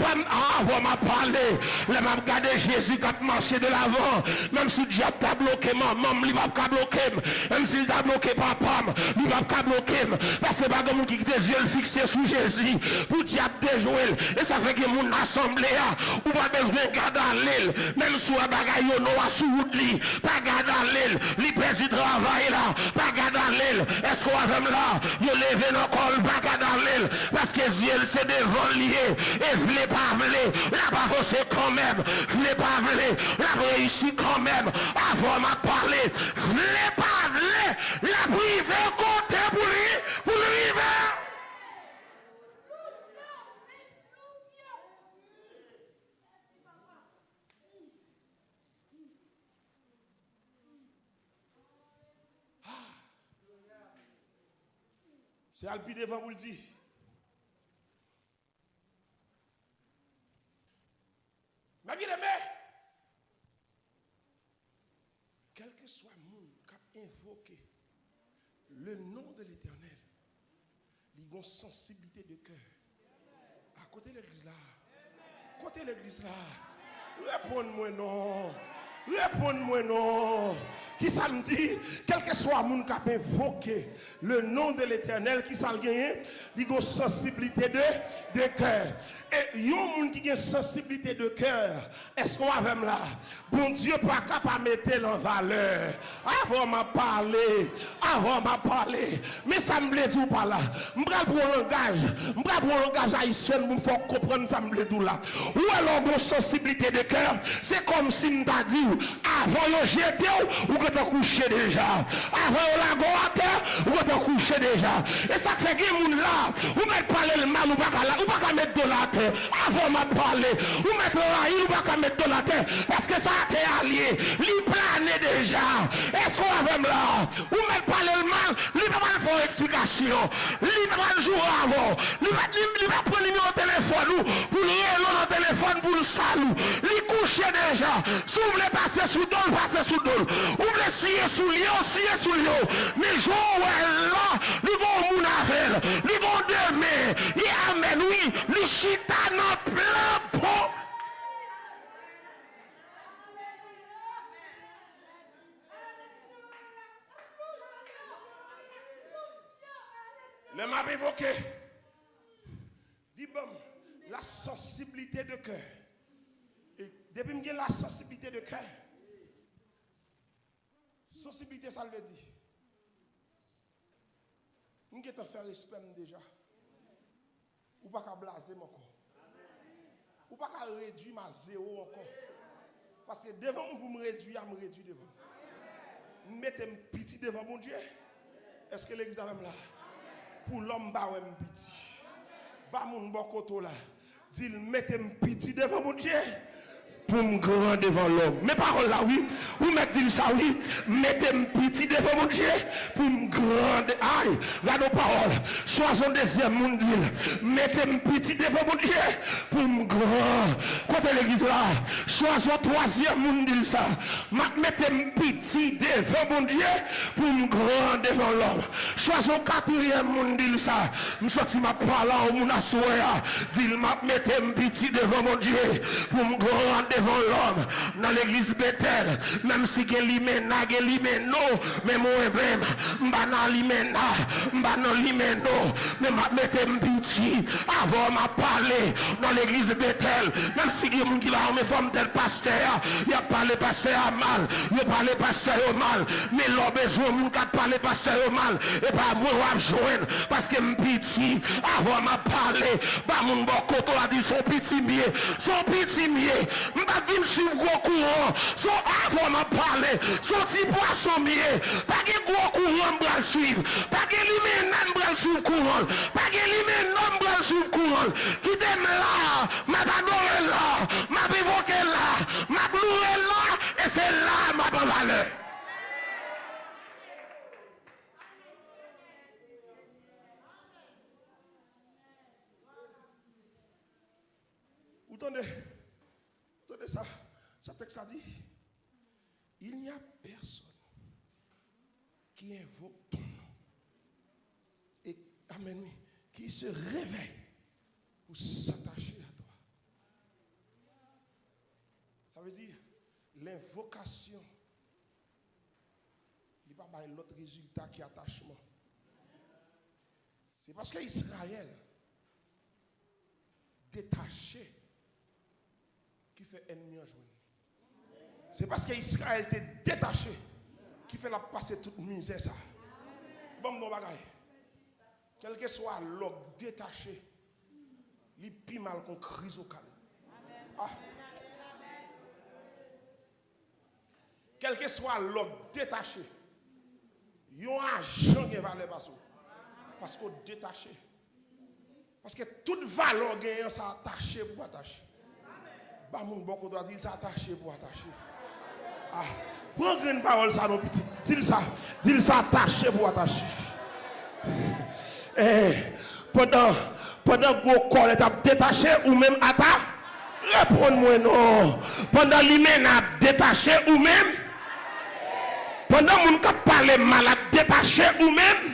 avant m'a parlé, le m'a regardé Jésus qui a marché de l'avant, même si Dieu t'a bloqué maman, il va pas bloquer, même s'il t'a bloqué papa, il va pas bloquer, parce que pas comme qui des yeux fixés sur Jésus, pour Dieu déjouer, et ça fait que mon assemblée, ou pas besoin de garder l'île, même si un bagaille non sous l'île, pas garder l'île, il perd du travail là, pas garder l'île, est-ce qu'on va là, il lève nos cols, pas garder l'île, parce que Dieu c'est devant lié, et voulez pas voler, la pas c'est quand même, voulez pas voler, la réussi quand même, avant m'a parlé, voulez pas voler, la privé côté pour lui river. C'est Alpi devant vous le dire. Ma bien aimé, quel que soit le monde qui a invoqué le nom de l'Éternel, ils ont une sensibilité de cœur. À côté de l'église là, côté de l'église là, réponds-moi non. Réponds-moi non. Qui ça me dit, quel que soit le monde qui a invoqué le nom de l'Éternel, qui ça le gagne, il a une sensibilité de cœur. Et il y a un monde qui a une sensibilité de cœur. Est-ce qu'on va même là? Bon Dieu, pas capable de mettre en valeur. Avant m'a parlé, mais ça me plaît tout par là. Je vais pour un langage haïtien, il faut comprendre ça me plaît tout là. Ou alors, une sensibilité de cœur, c'est comme si je t'a dit, avant de jeter, ou que tu couché déjà. Avant la go à terre, ou que tu couché déjà. Et ça fait que les gens là, ou mettre parler le mal, ou pas mettre de la terre. Avant m'a parlé, ou mettre la ou pas mettre de la terre. Parce que ça a été allié, lui plané déjà. Est-ce qu'on va même là, ou mettre parler le mal, lui pas mal faire explication. Lui pas mal jouer avant. Lui va prendre le numéro de téléphone, pour le dans le téléphone, pour le salut. Lui couché déjà. Si vous voulez passer sous dol, passez sous dol. Vous voulez scier sous lion. Mais jour là, nous vont mon avec, nous vont demain. Et amen, oui, les chita dans plein pot. Le m'a évoqué. Dis bon, la sensibilité de cœur. Et depuis que j'ai la sensibilité de cœur, sensibilité, ça veut dire. Je vais te faire respect déjà. Ou pas qu'à blaser mon corps. Ou pas qu'à réduire ma zéro encore. Parce que devant vous me réduire, je me réduire devant. Mettez un petit devant mon Dieu. Est-ce que l'église a même là? Pour l'homme, bah ouais, un petit. Bah mon bokoto là. Dit, mettez un petit devant mon Dieu. Pour me grand devant l'homme. Mes paroles là, oui. Vous mettez ça, oui. Mettez un petit devant mon Dieu. Pour me grand. Aïe, regarde nos paroles. Choisons deuxième monde. Mettez un petit devant mon Dieu. Pour me grand. Côté l'église là. Choisons troisième monde. Ça. Mettez un petit devant mon Dieu. Pour me grand devant l'homme. Choisons quatrième monde. Ça. Je sorti ma parole au monde à souhait. Dit, mettez un petit devant mon Dieu. Pour me grand devant l'homme, dans l'église Bethel, même si il y a non, mais moi-même, mais ma mettez un petit avant m'a parlé dans l'église Bethel, même si il y a un qui va me forme tel pasteur, il a parlé pasteur mal, il a parlé pasteur mal, mais l'homme besoin de parler pasteur mal, et pas moi à joindre, parce que un petit avant m'a parlé, bah mon bon coton a dit son petit mieux, pas venir suivre gros courant, son avant m'a parlé, son petit poisson mieux, pas que gros courant bral suivre, pas que lui même bral suivre courant, pas que lui même bral suivre courant, qui t'aime là, m'a adoré là, m'a évoqué là, m'a loué là, et c'est là ma bonne valeur. Vous entendez ça? Ça texte a dit, il n'y a personne qui invoque ton nom et amen, qui se réveille pour s'attacher à toi. veut dire, l'invocation, il n'y a pas l'autre résultat qui est attachement. C'est parce que Israël, détaché, qui fait ennemi en journée. C'est parce que Israël était détaché, qui fait la passer toute misère ça. Bon, mon bagaille. Quel que soit l'homme détaché, il pis mal qu'on crise au calme. Ah. Quel que soit l'homme détaché, il y a un agent qui va aller passer. Parce qu'on est détaché. Parce que toute valeur gagnant s'attache pour attacher. Bah mon bon côté dit s'attacher pour attacher. Ah, prends une parole ça non petit. Dis ça attaché pour attacher. Pendant gros corps est détaché ou même attaché. Réponds-moi non. Pendant l'hymen a détaché ou même. Pendant mon cap parler malade détaché ou même.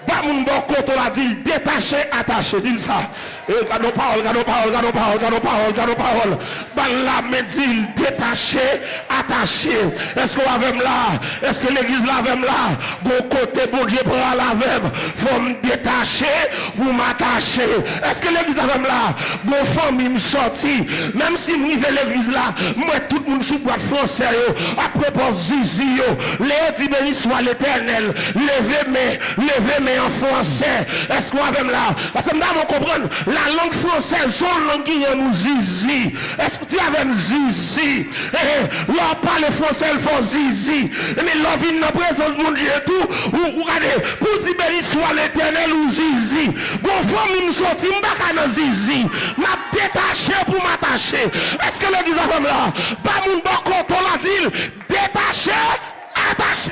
Pas mon bon côté la dit détaché attaché. Dis ça. Gardons parole. Ban la me dit détaché, attaché. Est-ce qu'on avait là? Est-ce que l'église l'avait là? Bon côté, bon Dieu prend la même. Faut me détacher, vous m'attacher. Est-ce que l'église avait là? Bon famille me sorti. Même si nous vivons l'église là, moi tout le monde sous boîte français. Après pour zizi, les dit béni soit l'éternel. Levez mes en français. Est-ce qu'on avait là? Parce que nous comprendre. La langue française, son langue qui nous zizi. Est-ce que tu avais zizi? L'on parle français, il faut zizi. Mais l'on vit dans la présence de mon Dieu tout. Ou regardez, pour dire béni soit l'éternel ou zizi. Bon, famille me sorti, m'baka dans zizi. M'a détaché pour m'attacher. Est-ce que l'église a comme là? Pas mon bon quand on l'a dit, détaché, attaché.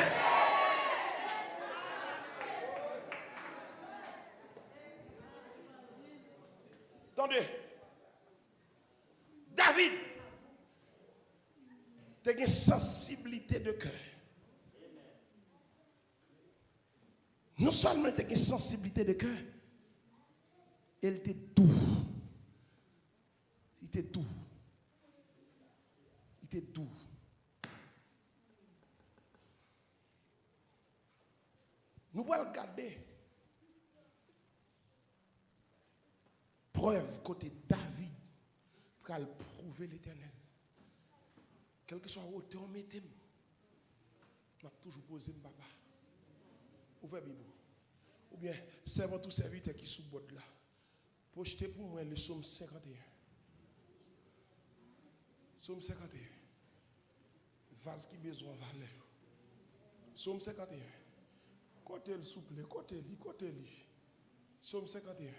Attendez. David, tu as une sensibilité de cœur. Non seulement tu as une sensibilité de cœur, il était doux. Il était doux. Il était doux. Nous allons regarder. Preuve côté David pour prouver l'éternel. Quel que soit où tu mettez, je vais toujours poser mon papa. Ouvrez la Bible. Ou bien, servant tout serviteur qui est sous botte là. Projetez pour moi le psaume 51. Psaume 51. Vase qui besoin de valeur. Psaume 51. Côté le souple, côté lui. Psaume 51.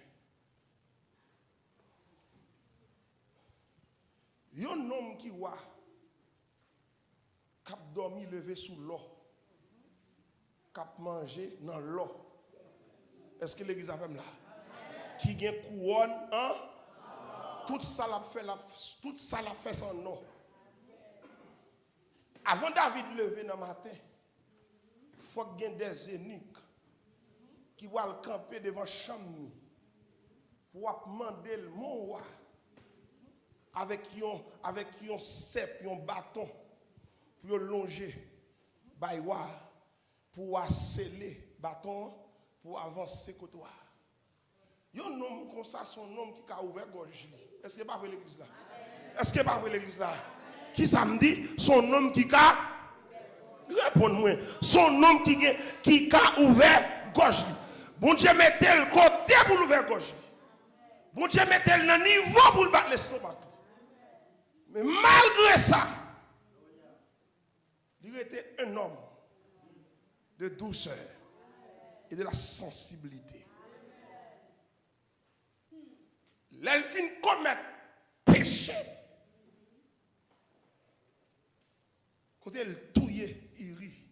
Il y a un homme qui voit cap dormi levé sous l'eau, cap manger dans l'eau. Est-ce que l'église a fait là? Qui gagne couronne, hein? Tout ça l'a fait sans eau. Avant David lever dans le matin, il faut qu'il y ait des eunuques qui vont le camper devant chambre pour demander le mon roi. Avec un cep, un bâton, pour longer, pour sceller bâton, pour avancer côté. Il y a un homme comme ça, son homme qui a ouvert gorge. Est-ce que pas vrai l'église là? Est-ce que pas vrai l'église là? Qui ça me dit? Son homme qui a. Réponds-moi. Son homme qui a ouvert gorge. Bon Dieu mettez le côté pour l'ouvrir gorge. Bon Dieu mettez le niveau pour le battre l'estomac. Mais malgré ça, il était un homme de douceur et de la sensibilité. L'elfine commet péché. Quand elle touille, il rit.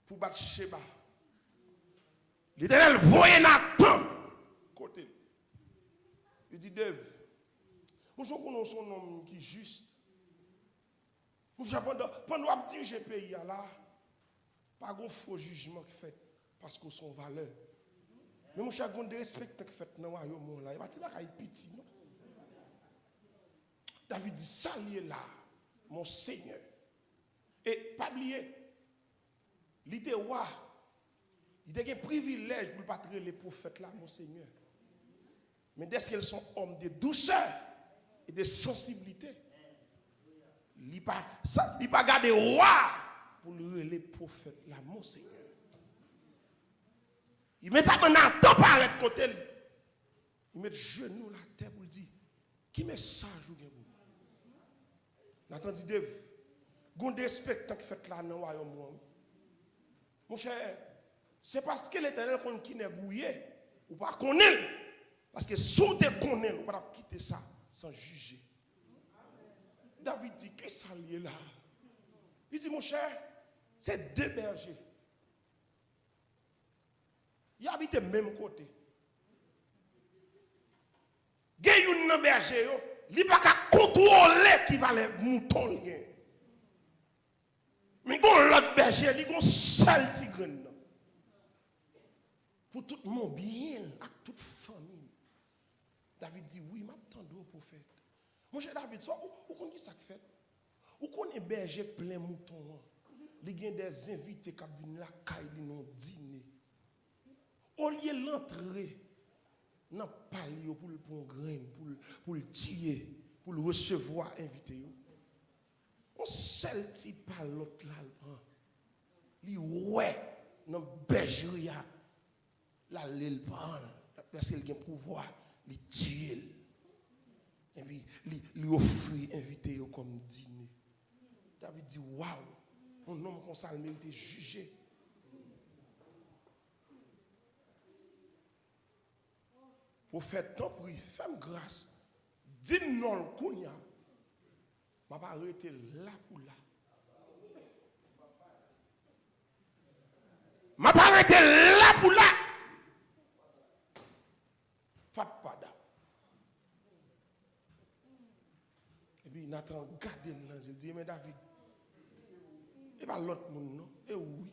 Pour battre Sheba. L'Éternel voyait Nathan. Côté. Il dit, Dave. Nous avons son homme qui est juste. Pendant que je dirige le pays, là, pas de faux jugement qui fait parce qu'on son valeur. Mais nous avons des respect qui fait dans le royaume. Il va dire qu'il y a petit. David dit, ça lié là, mon Seigneur. Et pas oublier, il était roi. Il était un privilège pour ne pas traiter les prophètes là, mon Seigneur. Mais dès qu'ils sont hommes de douceur et de sensibilité, il n'a pas gardé roi pour les prophètes là, mon Seigneur. Il met ça maintenant temps par de côté. Il met genou la terre pour dire, qui message vous avez? Nathan dit, Dave, vous avez des spectacles faits là dans le royaume. Mon cher, c'est parce que l'Éternel qui n'est gouillé, ou pas connaît. Parce que si vous connaissez, vous ne pouvez pas quitter ça sans juger. David dit, qu'est-ce que ça lié là? Il dit, mon cher, c'est deux bergers. Ils habitent le même côté. Il y a un berger, il ne peut pas contrôler qui va les moutons. Mais il y a l'autre berger, il y a un seul tigre. Pour tout mon bien, avec toute famille. David dit, oui, m'attendais au prophète. Mon cher David, où connaît ça fait? Où connaît berger plein mouton? Il y a des invités qui viennent là, qui viennent dîner. Au lieu de l'entrer, dans le palais pour le prendre grain, pour le tuer, pour le recevoir, invité. On seul type par l'autre là, le prend. Il ouais, dans la bergerie, là, il prend. Parce qu'il a un pouvoir, il tue. Et puis, il offre invité comme dîner. David dit, waouh, un homme comme ça, il mérite jugé. Pour faire ton prix, fais-moi grâce. Dis-moi le kounya. Je vais arrêter là pour là. Je vais arrêter là pour là. Papa. Et puis Nathan garde l'ange. Il dit, mais David, et pas l'autre monde, non? Et oui.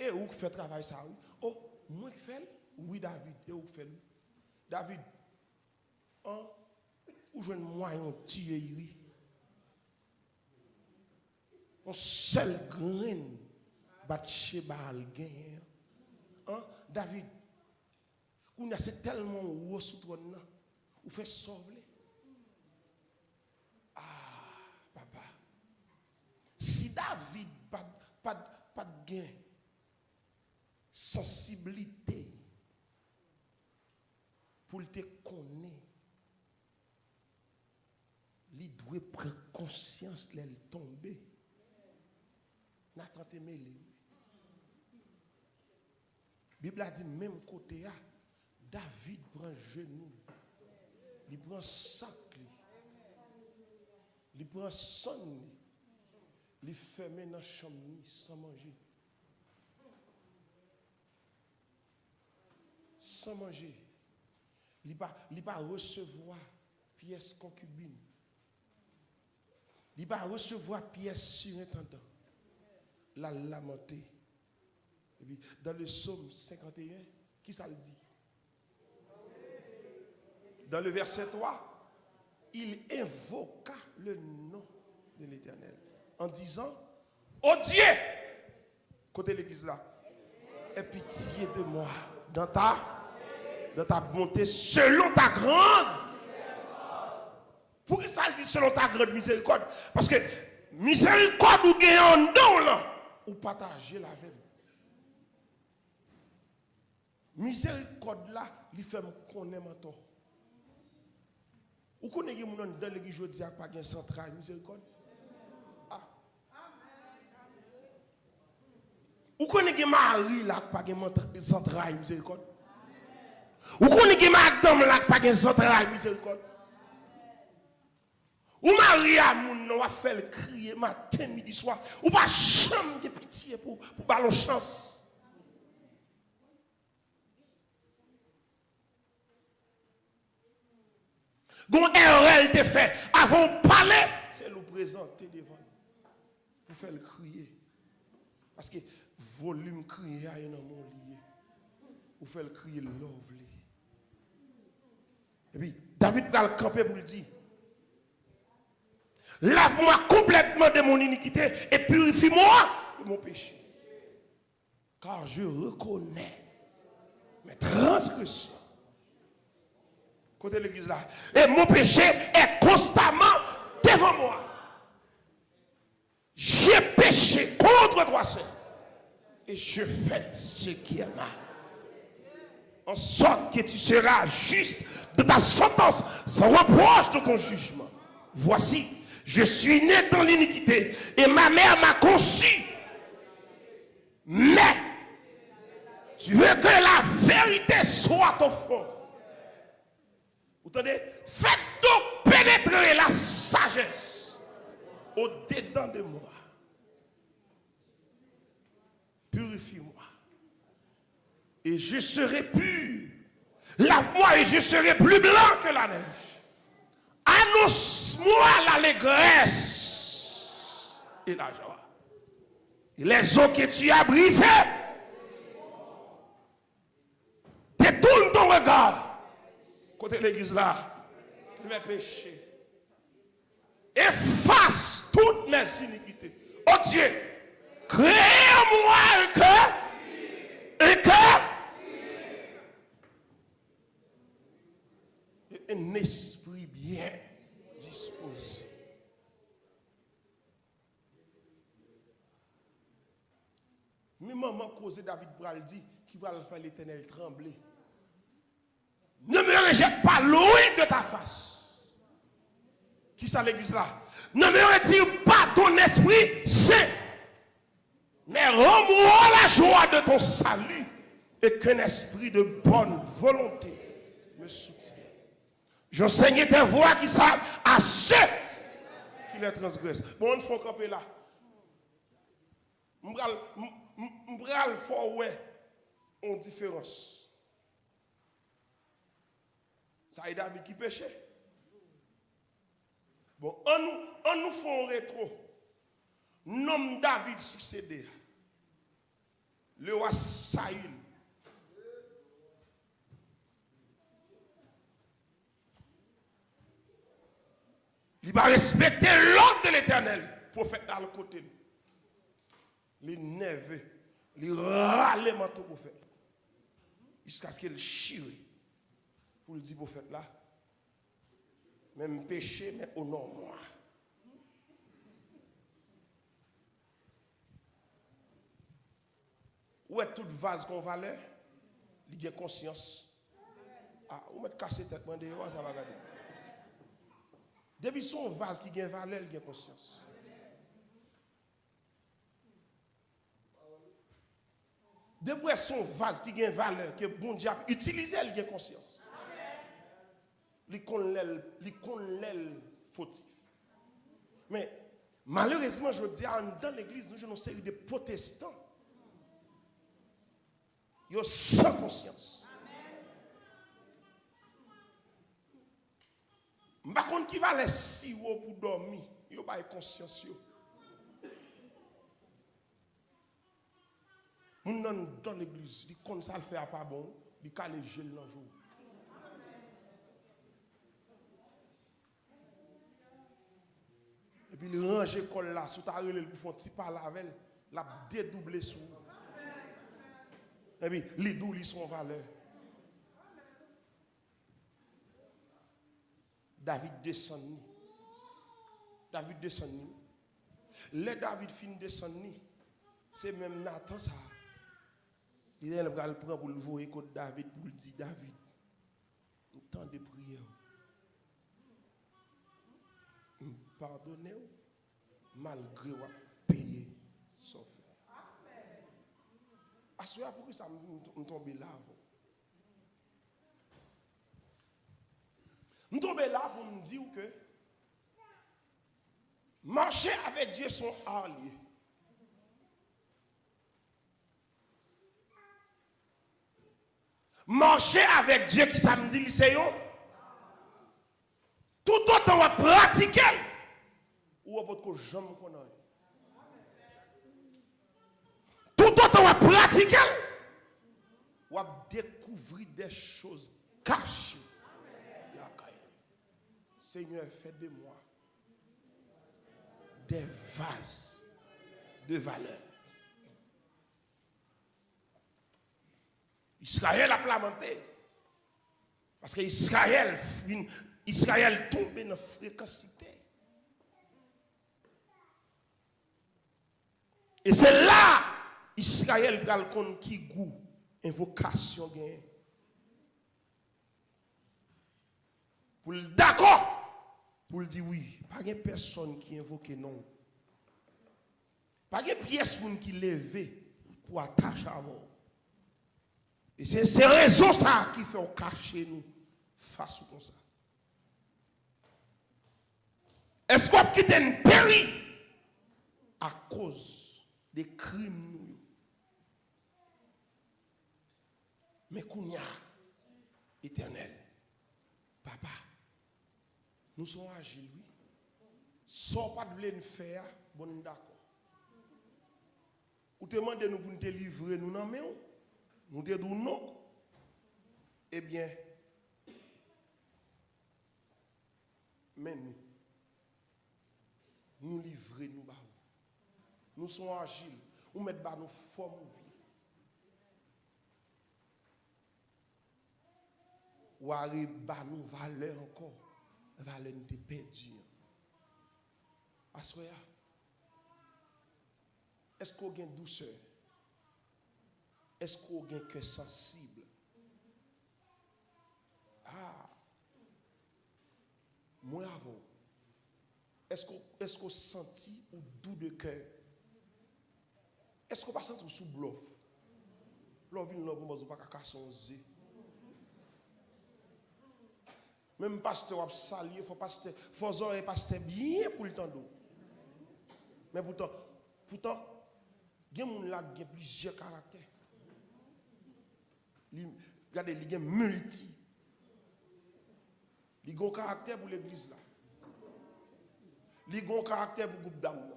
Et où fait travail ça? Oui. Oh, moi qui fais? Oui, David, et où fait? David, où je ne moyen tuer, oui. On seul grain, batche bal gain. David, on a c'est tellement haut sous toi, ou fait sauver. Ah, papa. Si David pas de gain, sensibilité, pour te connaître, il doit prendre conscience de tomber. Nathan te mêlé. La Bible a dit même côté là, David prend genou, il prend sac, il prend son, il ferme dans la chambre sans manger. Sans manger. Il ne va pas recevoir pièce concubine. Il va recevoir pièce surintendant. La lamenter. Et puis, dans le psaume 51, qui ça le dit? Dans le verset 3, il invoqua le nom de l'Éternel en disant, oh Dieu, côté l'église là, aie pitié de moi dans ta bonté, selon ta grande. Pourquoi ça le dit selon ta grande miséricorde? Parce que miséricorde ou gagne en don là, ou partager la vie. Miséricorde là, il fait me connaître mon tort. Ou connaissez mon nom dans l'église aujourd'hui a pas gain central miséricorde? Ah. Ou connaissez Marie là pas gain central miséricorde? Ou connaissez madame là pas gain central miséricorde? Ou Maria moun va faire crier matin midi soir, ou pas jamais de pitié pour ballon chance. Gon erreur te fait avant parler, c'est le présenter devant pour faire le crier. Parce que volume crier a un mon lié. Pour faire le crier lovely. Et puis David va le camper pour lui dire, Lave-moi complètement de mon iniquité et purifie-moi de mon péché. Car je reconnais mes transgressions. Côté l'église là. Et mon péché est constamment devant moi. J'ai péché contre toi seul. Et je fais ce qui est mal. En sorte que tu seras juste de ta sentence, sans reproche de ton jugement. Voici, je suis né dans l'iniquité et ma mère m'a conçu. Mais tu veux que la vérité soit au fond. Vous entendez? Faites donc pénétrer la sagesse au-dedans de moi. Purifie-moi. Et je serai pur. Lave-moi et je serai plus blanc que la neige. Annonce-moi l'allégresse et la joie. Et les eaux que tu as brisées, détourne ton regard. Côté l'église là, mes péchés. Efface toutes mes iniquités. Oh Dieu, crée en moi un cœur. Un esprit bien disposé. Mais maman causé David Bral dit qui va faire l'Éternel trembler. Ne me rejette pas loin de ta face. Qui ça l'église là? Ne me retire pas ton esprit saint. Mais rends-moi la joie de ton salut et qu'un esprit de bonne volonté me soutienne. J'enseigne tes voix qui savent à ceux qui les transgressent. Bon, on faut camper là. M'bral fort ouais en différence. Ça y est David qui péchait. Bon, on nous fait un rétro. Nom David succédé. Le roi Saül. Il va respecter l'ordre de l'Éternel. Prophète dans le côté. Les nerveux. Les râler manteau prophète. Jusqu'à ce qu'il chire. Pour le dire prophète là. Même péché, mais honore-moi. Où est toute vase qu'on valeur? Il y a conscience. Ah, vous mettez cassé tête, ça va garder. Depuis son vase qui a valeur, il y a conscience. Depuis son vase qui a valeur, que bon diable utilise, il y a conscience. Il connaît fautif. Mais malheureusement, je veux dire, dans l'église, nous avons une série de protestants. Ils ont sans conscience. Je ne sais pas qui va les sirop pour dormir. Ils n'ont pas conscience. Nous sommes dans l'église. Ils connaissent ça le faire pas bon. Ils calent les gels dans le jour. Et puis ils rangent l'école là. Sous ta relève, ils font un petit pas avec elle. La dédoubler sous. Et puis les doux, ils sont valeur. David descend. David descend. Le David fin descend. C'est même Nathan ça. Il est prend pour le voir contre David pour lui dire David, un temps de prière. Pardonnez-vous malgré vous payer son frère. Assoyez pour que ça me tombe là. Je tombe là pour me dire que marcher avec Dieu sont alliés. Marcher avec Dieu qui samedi lycéen. Tout autant on va pratiquer. Ou on peut jamais connaître. Tout autant on va pratiquer. Ou va découvrir des choses cachées. Seigneur, fais de moi des vases de valeur. Israël a lamenté. Parce que Israël tombe dans la fréquencité. Et c'est là Israël va le connaître qui goût invocation gagne. Pour le d'accord, pour le dire oui, pas de personne qui invoque non. Pas de pièce qui lève pour attacher à vous. Et c'est ces raisons ça qui fait cacher nous face à ça. Est-ce qu'on quitte un péri à cause des crimes nous? Mais qu'on y a éternel, papa, nous sommes agiles, oui. Sans pas de blé faire, bon d'accord. Ou te demande nous pour nous livrer nous non mais nous te disons non. Eh bien, mais nous livrer nous bas. Nous sommes agiles, nous mettons bas nos formes vie. Ou arrive bas nous valeur encore, valeur nous te perdu. Assoya. Est-ce qu'on a une douceur? Est-ce qu'on a un cœur sensible? Ah, moi avant. Est-ce qu'on sentit ou doux de cœur? Est-ce qu'on pas senti sous bluff? Bluff il n'a pas qu'à casser. Même pasteur a salué, faut oreilles pasteur bien pour le temps d'eau. Mais pourtant, il y a des gens qui ont plusieurs caractères. Regardez, il y a multi. Il y a un caractère pour l'église là. Il y a un caractère pour le groupe d'âmes.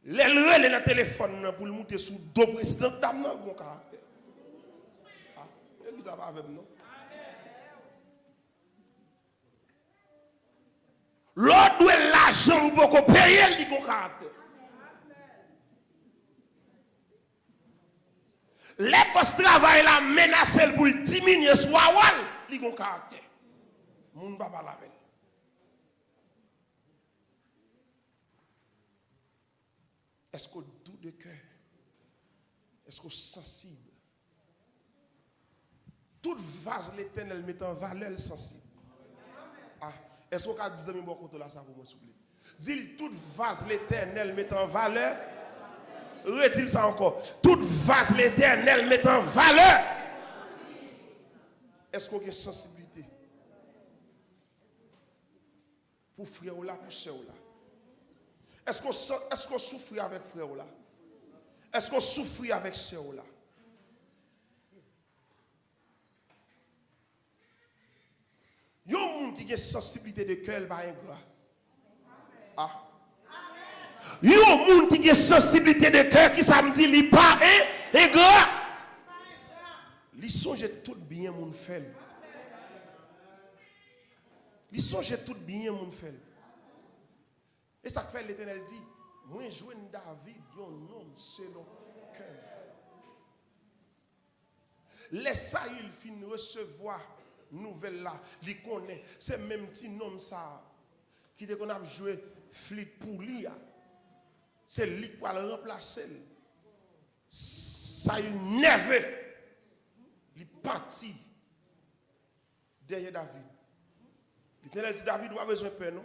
Les relais dans le téléphone pour le monter sous deux présidents d'âmes, il y a un caractère. Ah, l'église va avec nous. L'autre doit l'argent pour qu'on paye, il y a un caractère. Les postes travail la menacent pour diminuer soit wal, li gon caractère. Moun pa parler avec. Est-ce qu'on doux de cœur? Est-ce qu'on sensible? Toute vase l'Éternel met en valeur sensible. Ah, est-ce qu'on a dit bon côté là ça pour moi s'il vous plaît? Dis toute vase l'Éternel met en valeur. Retire ça encore. Toute vase l'Éternel met en valeur. Est-ce qu'on a une sensibilité pour frère là, pour sœur là? Est-ce qu'on souffre avec frère là? Est-ce qu'on souffre avec sœur là? Il y a un monde qui a une sensibilité de cœur par ingrat. Ah. Il y a un monde qui a une sensibilité de cœur qui ça me dit il pas ingrat. Ils songent tout bien mon fait. Ils songent tout bien mon fait. Et ça fait l'Éternel dit, moi je David, un homme selon cœur. Laisse ça il finit recevoir nouvelle là, il connaît, c'est même petit nom ça qui qu'on a joué flit pour lui. C'est lui qui va le remplacer. Ça il nerveux. Il est parti derrière David. L'Éternel dit David n'a pas besoin de peur, non?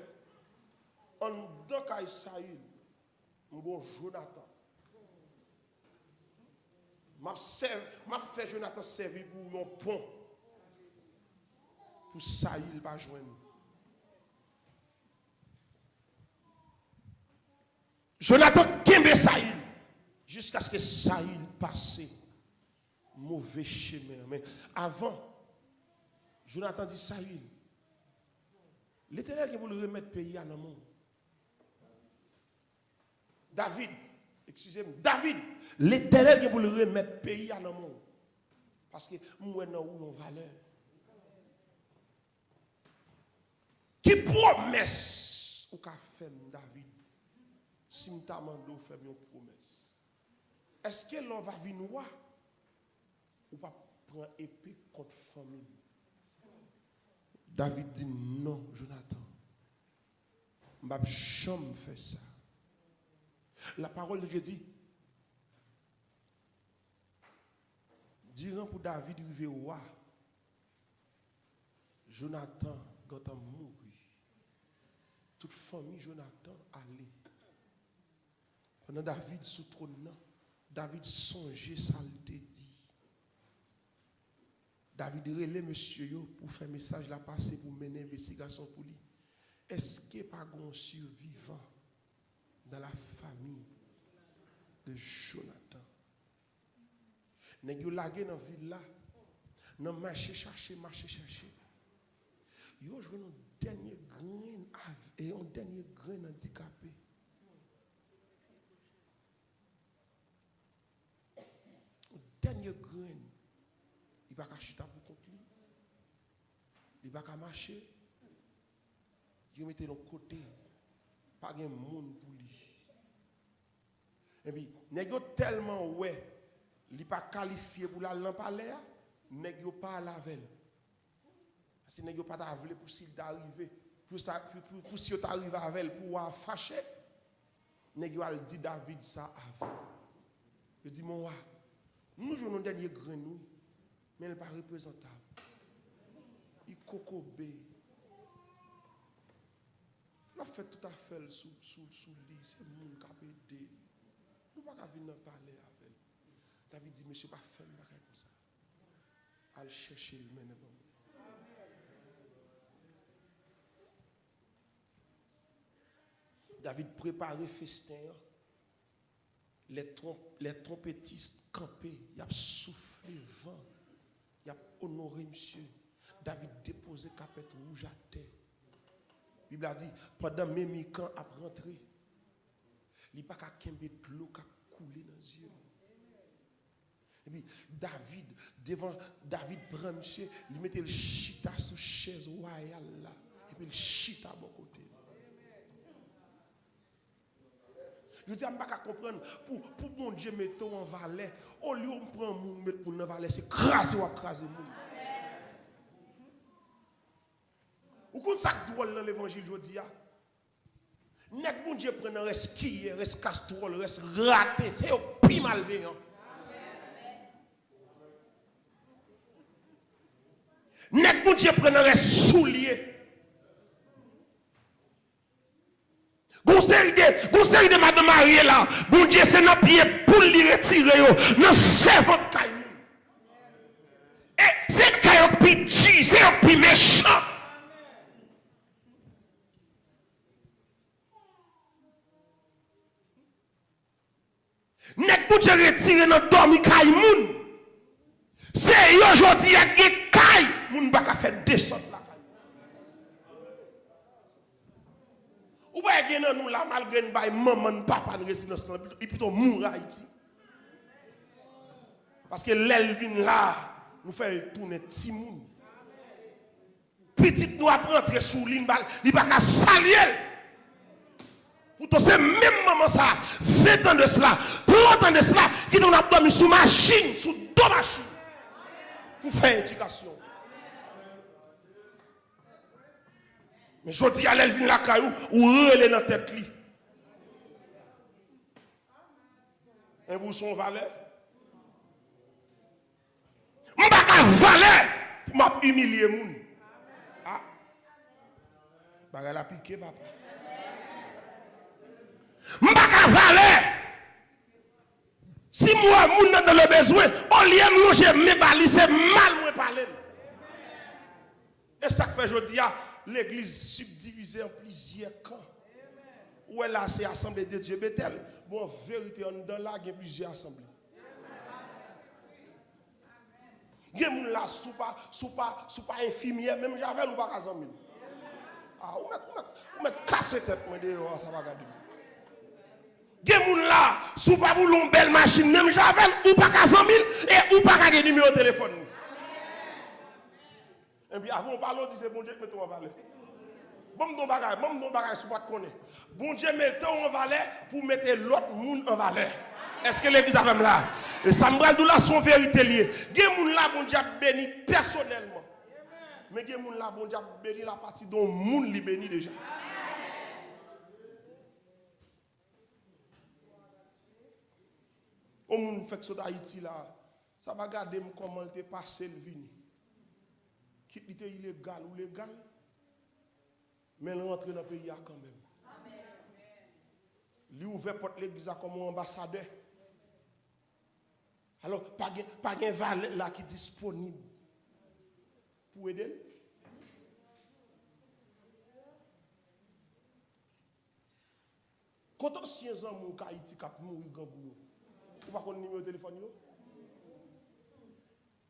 En tant qu'Israël, mon Jonathan. M'a fait Jonathan servir pour un pont. Pour Saïl pas joindre. Jonathan kembe Saïl jusqu'à ce que Saïl passe mauvais chemin. Mais avant, Jonathan dit Saïl, l'Éternel qui veut le remettre pays à l'amour. David, excusez-moi, David, l'Éternel qui veut le remettre pays à l'amour. Parce que moi, nous avons une valeur. Qui promesse ou qu'a fait David si m'ta mando fait une promesse. Est-ce que l'on va venir roi ou pas prendre épée contre famille? David dit non, Jonathan. Je ne vais jamais faire ça. La parole de Dieu dit, durant pour David arriver au roi, Jonathan, quand il mourit, toute famille Jonathan allait. Pendant David sous trône, David songeait ça le dit. David relève monsieur yo pour faire message la passer pour mener investigation pour lui. Est-ce qu'il n'y a pas un survivant dans la famille de Jonathan? Nèg yo lagé dans ville là, dans marché chercher. Yo joué un dernier grain et un dernier grain handicapé. Un dernier grain. Il va pas chita pour contre lui. Il va pas marcher. Il mettait de côté. Pas de monde pour lui. Et puis, nèg yo tellement ouais, il pas qualifié pour la lampe à l'air, nèg yo pas à laver. Parce que nèg yo pas d'avler pour s'il d'arriver, pour si yo t'arrive avec pour fâcher. Nèg yo a dit David ça avant. Il dit mon roi, nous jouons un dernier grain nous. Mais elle n'est pas représentable. Il cocobé. Il a fait tout à fait sous lit. C'est le monde qui a aidé. Nous ne pouvons pas venir parler avec elle. David dit, monsieur, pas faire comme ça. Allez chercher le même. David préparait festin. Les trompettistes campés. Il a soufflé vent. Il a honoré monsieur. David déposé capette rouge à terre. La Bible a dit, pendant même quand a rentré, il n'y a pas qu'à kembe l'eau qui a coulé dans les yeux. Et puis David prend monsieur, il mettait le chita sous chaise royale là. Et puis le chita à mon côté. Je dis, je ne peux pas comprendre, pour mon Dieu mettre en valet, au lieu de prendre mon mettre pour le valet, c'est craser ou craser mon. Ou quand ça drôle dans l'évangile, je dis, n'est bon Dieu prend un reste qui reste castrol, reste raté, c'est au plus malveillant. N'est bon Dieu prend un reste soulier. Conseil de Madame Marie là, bon Dieu c'est notre pied pour lui retirer dans servant caillou. Et c'est caillou petit, c'est un plus méchant. N'est bon Dieu retirer dans dormi caillou. C'est aujourd'hui à caille, moun pas faire descendre là. Ou pas que nous là malgré nous maman papa nous résidence et plutôt mourir Haïti. Parce que l'Elvin là nous fait tourner petit moun. Petite nous apprendre sous ligne balle, il pas qu'à saluer. Pourtant c'est même maman ça 20 ans de cela, 30 ans de cela qui nous a dormi sous machine, sous deux machines pour faire éducation. Mais je dis à l'Elvin la caillou ou relais dans la tête li. Un bousson valet. Je ne vais pas valer pour m'humilier moun. Ah. Bagay la piqué papa. Je ne vais pas valer. Si moi moun dans le besoin, au lieu de manger mes bali, c'est mal moi parler. Et ça fait je dis l'église subdivisée en plusieurs camps. Où est là, c'est l'assemblée de Dieu Bethel. Bon, en vérité, on dans là, il y a plusieurs assemblées. Il y a des gens là, sous pas infirmière, même j'avais ou pas qu'à 100 000. Ah, ou met casser tête, moi, dehors, ça va garder. Il y a des gens là, sous pas pour une belle machine, même j'avais ou pas qu'à 100 000 et ou pas qu'à gagner numéro de téléphone. Et puis avant, on parle, on dit c'est bon Dieu que mettons en valeur. bon don bagay sou pas connaître. Bon Dieu mettez en valeur pour mettre l'autre monde en valeur. Est-ce que l'église a même là? Et ça me dit là son vérité liée. Gen moun là bon Dieu béni personnellement. Mais gen moun là bon Dieu béni la partie dont moun li béni déjà. Au moun fait que ça d'Haïti là, ça va garder comment il est passé le vini. Qu'il était illégal ou légal, mais il rentre dans le pays quand même. Il ouvert porte l'église comme ambassadeur. Alors, pas de valeur là qui est disponible pour aider. Quand on s'y est en mon Haïti qui a mouru gambou, ou pas qu'on numéro de téléphone yo?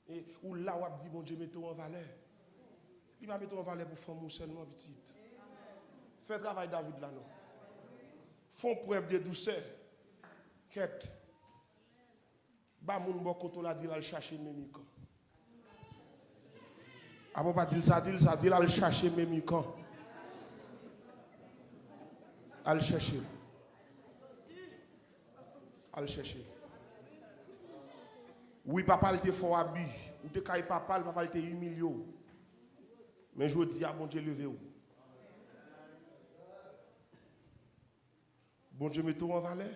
Et ou là on dit bon Dieu mettez en valeur. Il va mettre en valeur pour femme seulement petite. Fais travail David là non. Font preuve de douceur. Quête. Ba moun bokoto la dit la chercher Mémican. Ah bon pas dit ça la chercher Mémican. Al chercher. Al chercher. Oui, papa, il te faut habiller. Ou te caille papa, le papa, il te humilié. Mais je dis à bon Dieu, levez-vous. Bon Dieu, mettez-vous en valeur.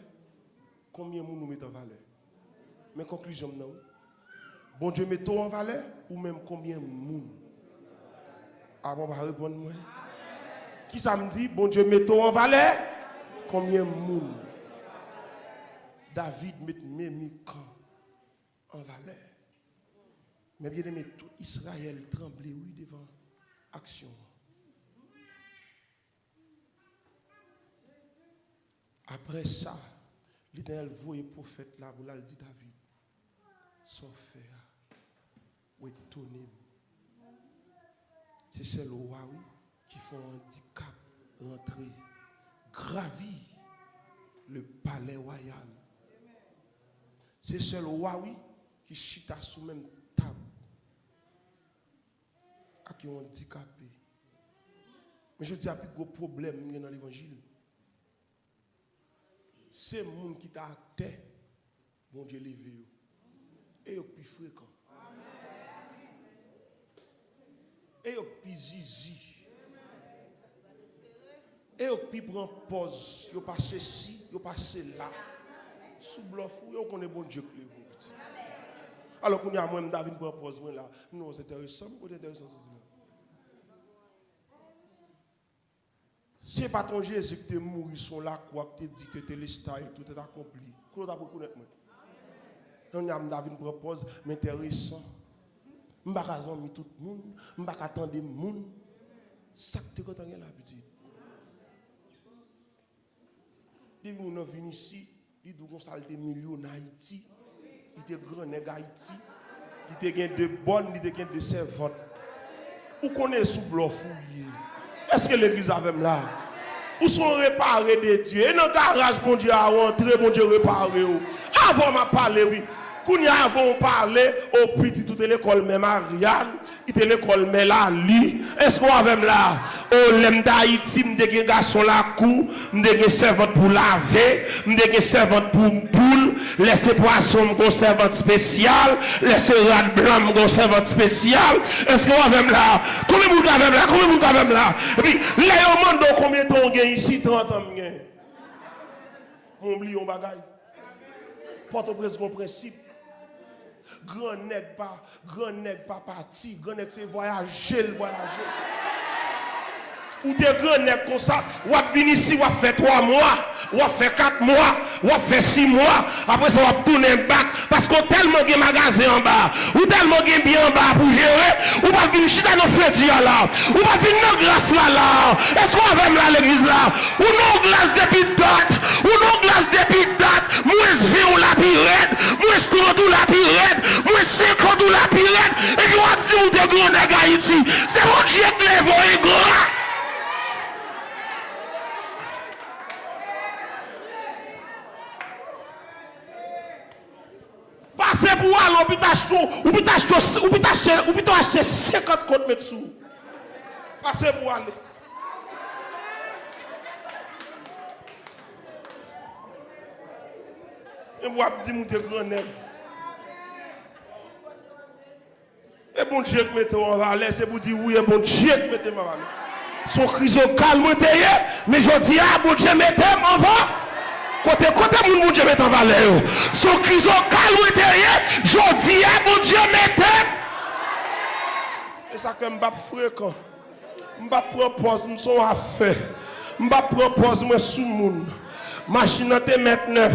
Combien de nous mettons en valeur? Mais conclusion, non. Bon Dieu, mettez-vous en valeur ou même combien de monde? Ah bon, va répondre moi. Qui ça me dit? Bon Dieu, mettez-vous en valeur. Combien de monde? David met Mémican en valeur. Mais bien aimé, tout Israël tremblait, oui, devant action. Après ça, l'Éternel voyait le prophète là, où là, il dit David, son frère, ou étonné. C'est celle au Waouh qui font un handicap rentrer, gravir le palais royal. C'est celle au Waouh qui chita sous même table, à qui ont handicapé. Mais je dis à plus gros problème dans l'évangile. C'est le monde qui t'a acté, bon Dieu levé. Et au plus fréquent. Et au plus zizi. Et au plus prend pause. Yo passe ici, yo passe là. Sous bluff, yo connaît bon Dieu que vous. Alors qu'on y a moi David prend pause là. Non, c'est intéressant, c'est intéressant. Si pas ton Jésus qui te mourir sur la croix, qui te dit que tu es le star et tout est accompli. Comment tu peux connaître moi? On a David propose, mais intéressant. Je ne vais pas attendre tout le monde, je ne vais pas attendre le monde. Ça que tu as l'habitude. Depuis qu'on est venu ici, il dit qu'on a des millions en Haïti. Il était grand nègre Haïti. Il était de bonnes, il était de servantes. Où qu'on est sous bluff? Est-ce que l'église a même là? Où sont réparés de Dieu? Et dans le garage, bon Dieu a rentré, bon Dieu réparé. Avant de parler, oui. Quand nous avons parlé au petit toute l'école, même Ariane, il était l'école, mais là, lui. Est-ce qu'on a même là? Au lem d'Haïti, m'dé garçon la cou, m'dé servante pour laver, m'dé servante pour poule, laissez poisson, m'gon servante spéciale, laissez rat blanc, m'gon servante spéciale. Est-ce qu'on a même là? Combien de monde a même là? Combien de monde a même là? Et puis, là, on demande combien de temps on gagne ici? 30 ans, on gagne. On oublie un bagage. Porte-au-Prince, un principe. Grand nèg pas parti, grand nèg c'est voyager. Ou des grands nèg comme ça, ou venir ici, ou fait 3 mois, ou fait 4 mois, ou fait 6 mois, après ça on tourner back parce qu'on tellement de magasins en bas, ou tellement de bien en bas pour gérer, ou pas venir chita dans frontière là, ou pas venir dans glace là. Est-ce qu'on va là l'église là? Ou non glace depuis date, ou non glace depuis date, moins 20 ou la pirate, moins 30 ou la pirate, moins 50 ou la pirate, et puis on dit ou des grands nèg Haïti, c'est mon Dieu qui les voit grand. Passez pour aller au hôpital, ou acheter 50 côtes mètres sous. Passez pour aller. Et moi, je dis, je grand nègre. Et bon Dieu qui mette en valeur, c'est pour dire oui, et bon Dieu qui mette en valeur. Son chrysocale, mais je dis, ah, bon Dieu, mettez en valeur. Côté mon Dieu mette en valeur. Son chrysocale, je dis, ah, bon Dieu, mettez. Et ça que je ne fréquent. Je propose, je suis affaire. Je propose, je suis sous monde. Machine te mettre neuf.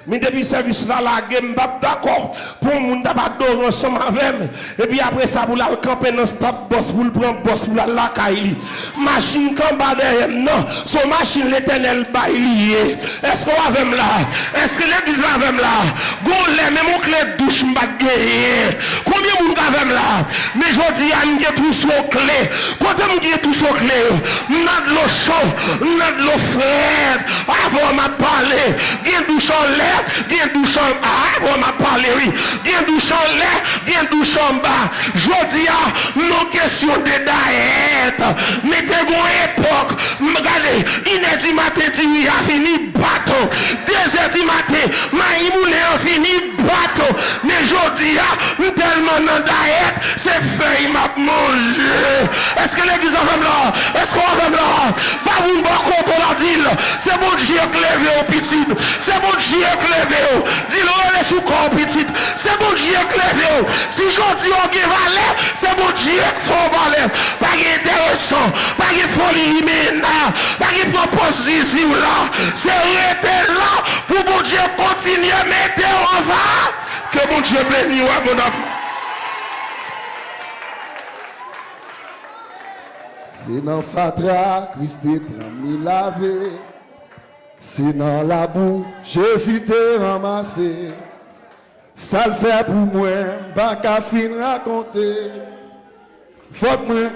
Mais depuis le service là, la game, d'accord, pour le monde d'abord ensemble avec. Et puis après ça, vous la camper dans stop boss, vous le prendre boss, vous la caille. Machine comme bas derrière, non, son machine l'éternel baillier. Est-ce qu'on va même là? Est-ce que l'église va même là? Gonlé, même mon clé de douche, m'a gagné. Combien de monde va même là? Mais je dis, il y a tout sur clé. Quand il y a tout sur clé, n'a de l'eau chaude, n'a de l'eau fraîche. Avant m'a parlé, il y a douche en l'air. Bien douche en bas, on m'a parlé, oui. Bien douche en l'air, bien douche en bas. Je dis, non question de daette. Mais de mon époque, regardez, 1h du matin, il a fini bateau. 2h du matin, Maïmoulé a fini bateau. Mais je dis, tellement dans daette, c'est feuille m'a mangé. Est-ce que l'église a fait là? Est-ce qu'on a fait là? Pas vous contre la ville. C'est bon Dieu qui lève au petit. C'est bon Dieu qui lève. Dis-le, elle est sous corps petit. C'est bon Dieu qui lève. Si je dis on va valer, c'est bon Dieu qui faut valer. Pas intéressant, pas de folie humaine, pas de proposition là. C'est rester là pour bon Dieu continuer à mettre en va. Que bon Dieu bénisse, mon ami. C'est dans Fatra, Christ est promis lavé. C'est dans la boue, Jésus t'ai ramassé. Ça le fait pour moi, pas qu'à fin raconter. Faut que moi.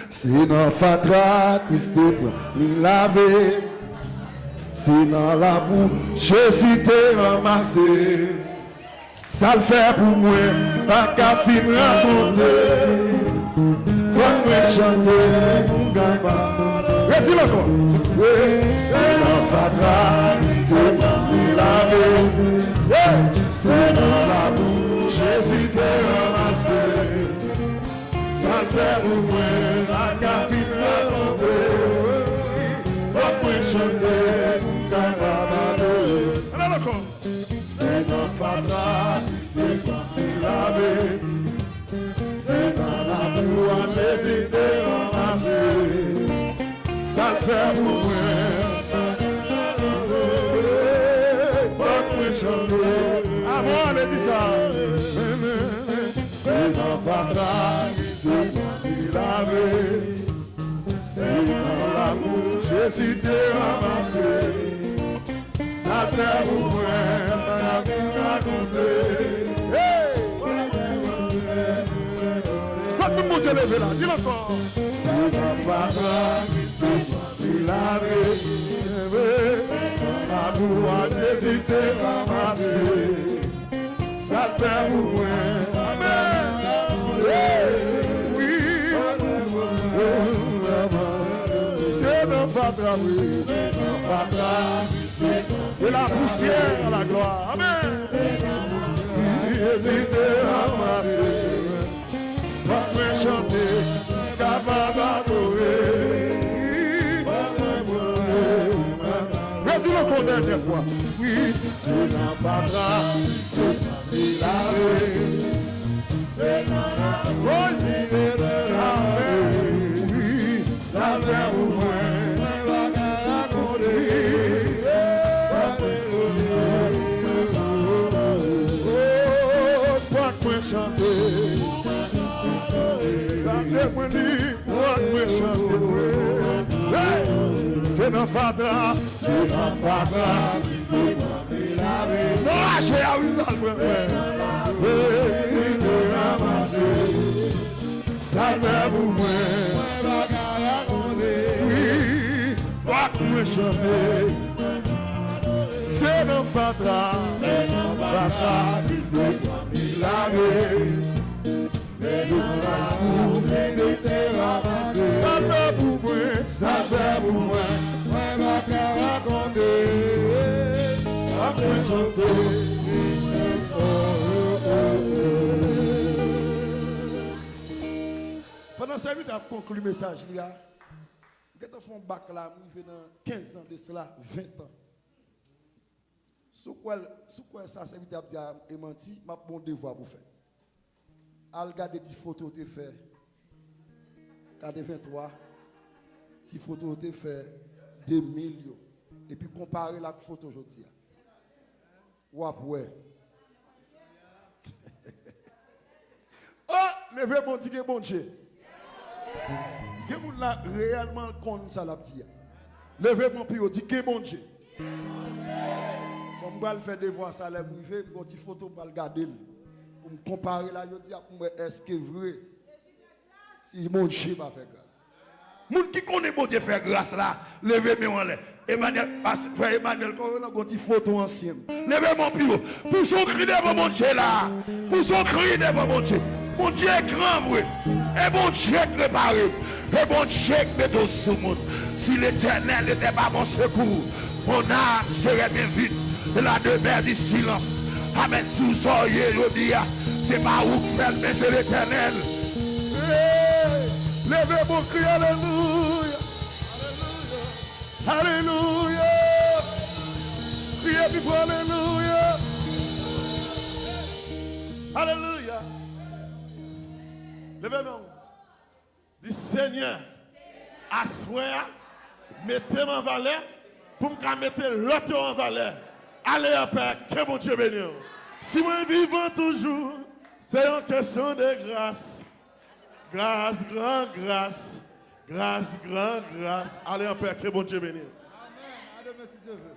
C'est dans Fatra, Christ est promis lavé. C'est dans la boue, Jésus t'ai ramassé. Ça le fait pour moi, pas qu'à fin raconter. Faut me chanter pour gagner. Redis-le encore. C'est dans Fatra, c'est dans la vie. C'est dans la bouche, Jésus t'ai ramassé. Ça le fait pour moi, pas qu'à fin raconter. Faut me chanter pour gagner. Alors encore. C'est dans Fatra, c'est dans la vie. C'est dans la boue, Jésus t'ai ramassé. Ça le fait pour moi. Faut que je chante. Avant, elle dit ça. C'est dans Fatra, c'est la vie. C'est dans la boue, Jésus t'ai ramassé. Ça le fait pour moi. Pas de raconter. Tout le monde est levé là, dis-le encore. C'est dans Fatra, il a rêvé. La boue, Jésus t'ai ramassé. Ça le fait pour moi. Amen. Oui. C'est dans Fatra, oui. C'est dans Fatra. Et la poussière à la gloire. Amen. Jésus t'ai ramassé. Va me chanter, capable d'adorer. Redis-le encore dernière fois. Oui, c'est dans Fatra, c'est dans la vie. C'est dans la vie. Oui, ça fait pour moi. Oh, faut que je chante. C'est dans Fatra, c'est dans Fatra, c'est dans la vie. Non, j'ai à une autre. Ça fait pour moi. Oui, pas que me chanter. C'est dans Fatra, c'est dans la vie. C'est dans la boue, Jésus t'ai ramassé. Ça fait pour moi, ça fait pour moi. Pendant 5 minutes, je conclue le message. Je fais un bac là, je fais dans 15 ans de cela, 20 ans. Sous quoi ça, ça veut dire et menti, je bon devoir pour faire. À regarder des photos que tu fait, regardez 23, des photos que tu fait, 2000, et puis comparer la photo aujourd'hui. Ou après. Oh, levez mon Dieu, bon Dieu. Qui moun la réellement kon ça la petit. Levez mon pied, dit que bon Dieu. Bon, je vais faire devoir ça, je vais faire une photo pour regarder. Pour me comparer là, je dis est-ce que vrai? Si mon Dieu va faire grâce. Moun qui connaît bon Dieu faire grâce là, levez moi en l'air. Emmanuel, frère Emmanuel, quand on a une photo ancienne. Levez mon pied. Pour son cri devant mon Dieu là. Pour son cri devant mon Dieu. Mon Dieu est grand, vrai. Et mon Dieu est préparé. Et mon Dieu est met au sous-monde. Si l'Éternel n'était pas mon secours, mon âme serait bien vite. Et la demeure du silence. Amen. Sous soyez, je dis, c'est pas où faire, mais c'est l'Éternel. Levez mon cri, alléluia. Alléluia. Priez plus fort, alléluia. Alléluia. Levez-moi. Dis Seigneur, assoir, mettez-moi en valeur pour me mettre l'autre en valeur. Allez, Père, que mon Dieu bénisse. Si moi vivant toujours, c'est une question de grâce. Grâce, grande grâce. Grâce, grande grâce. Allez, Père, que mon Dieu bénisse. Amen. À demain si Dieu veut.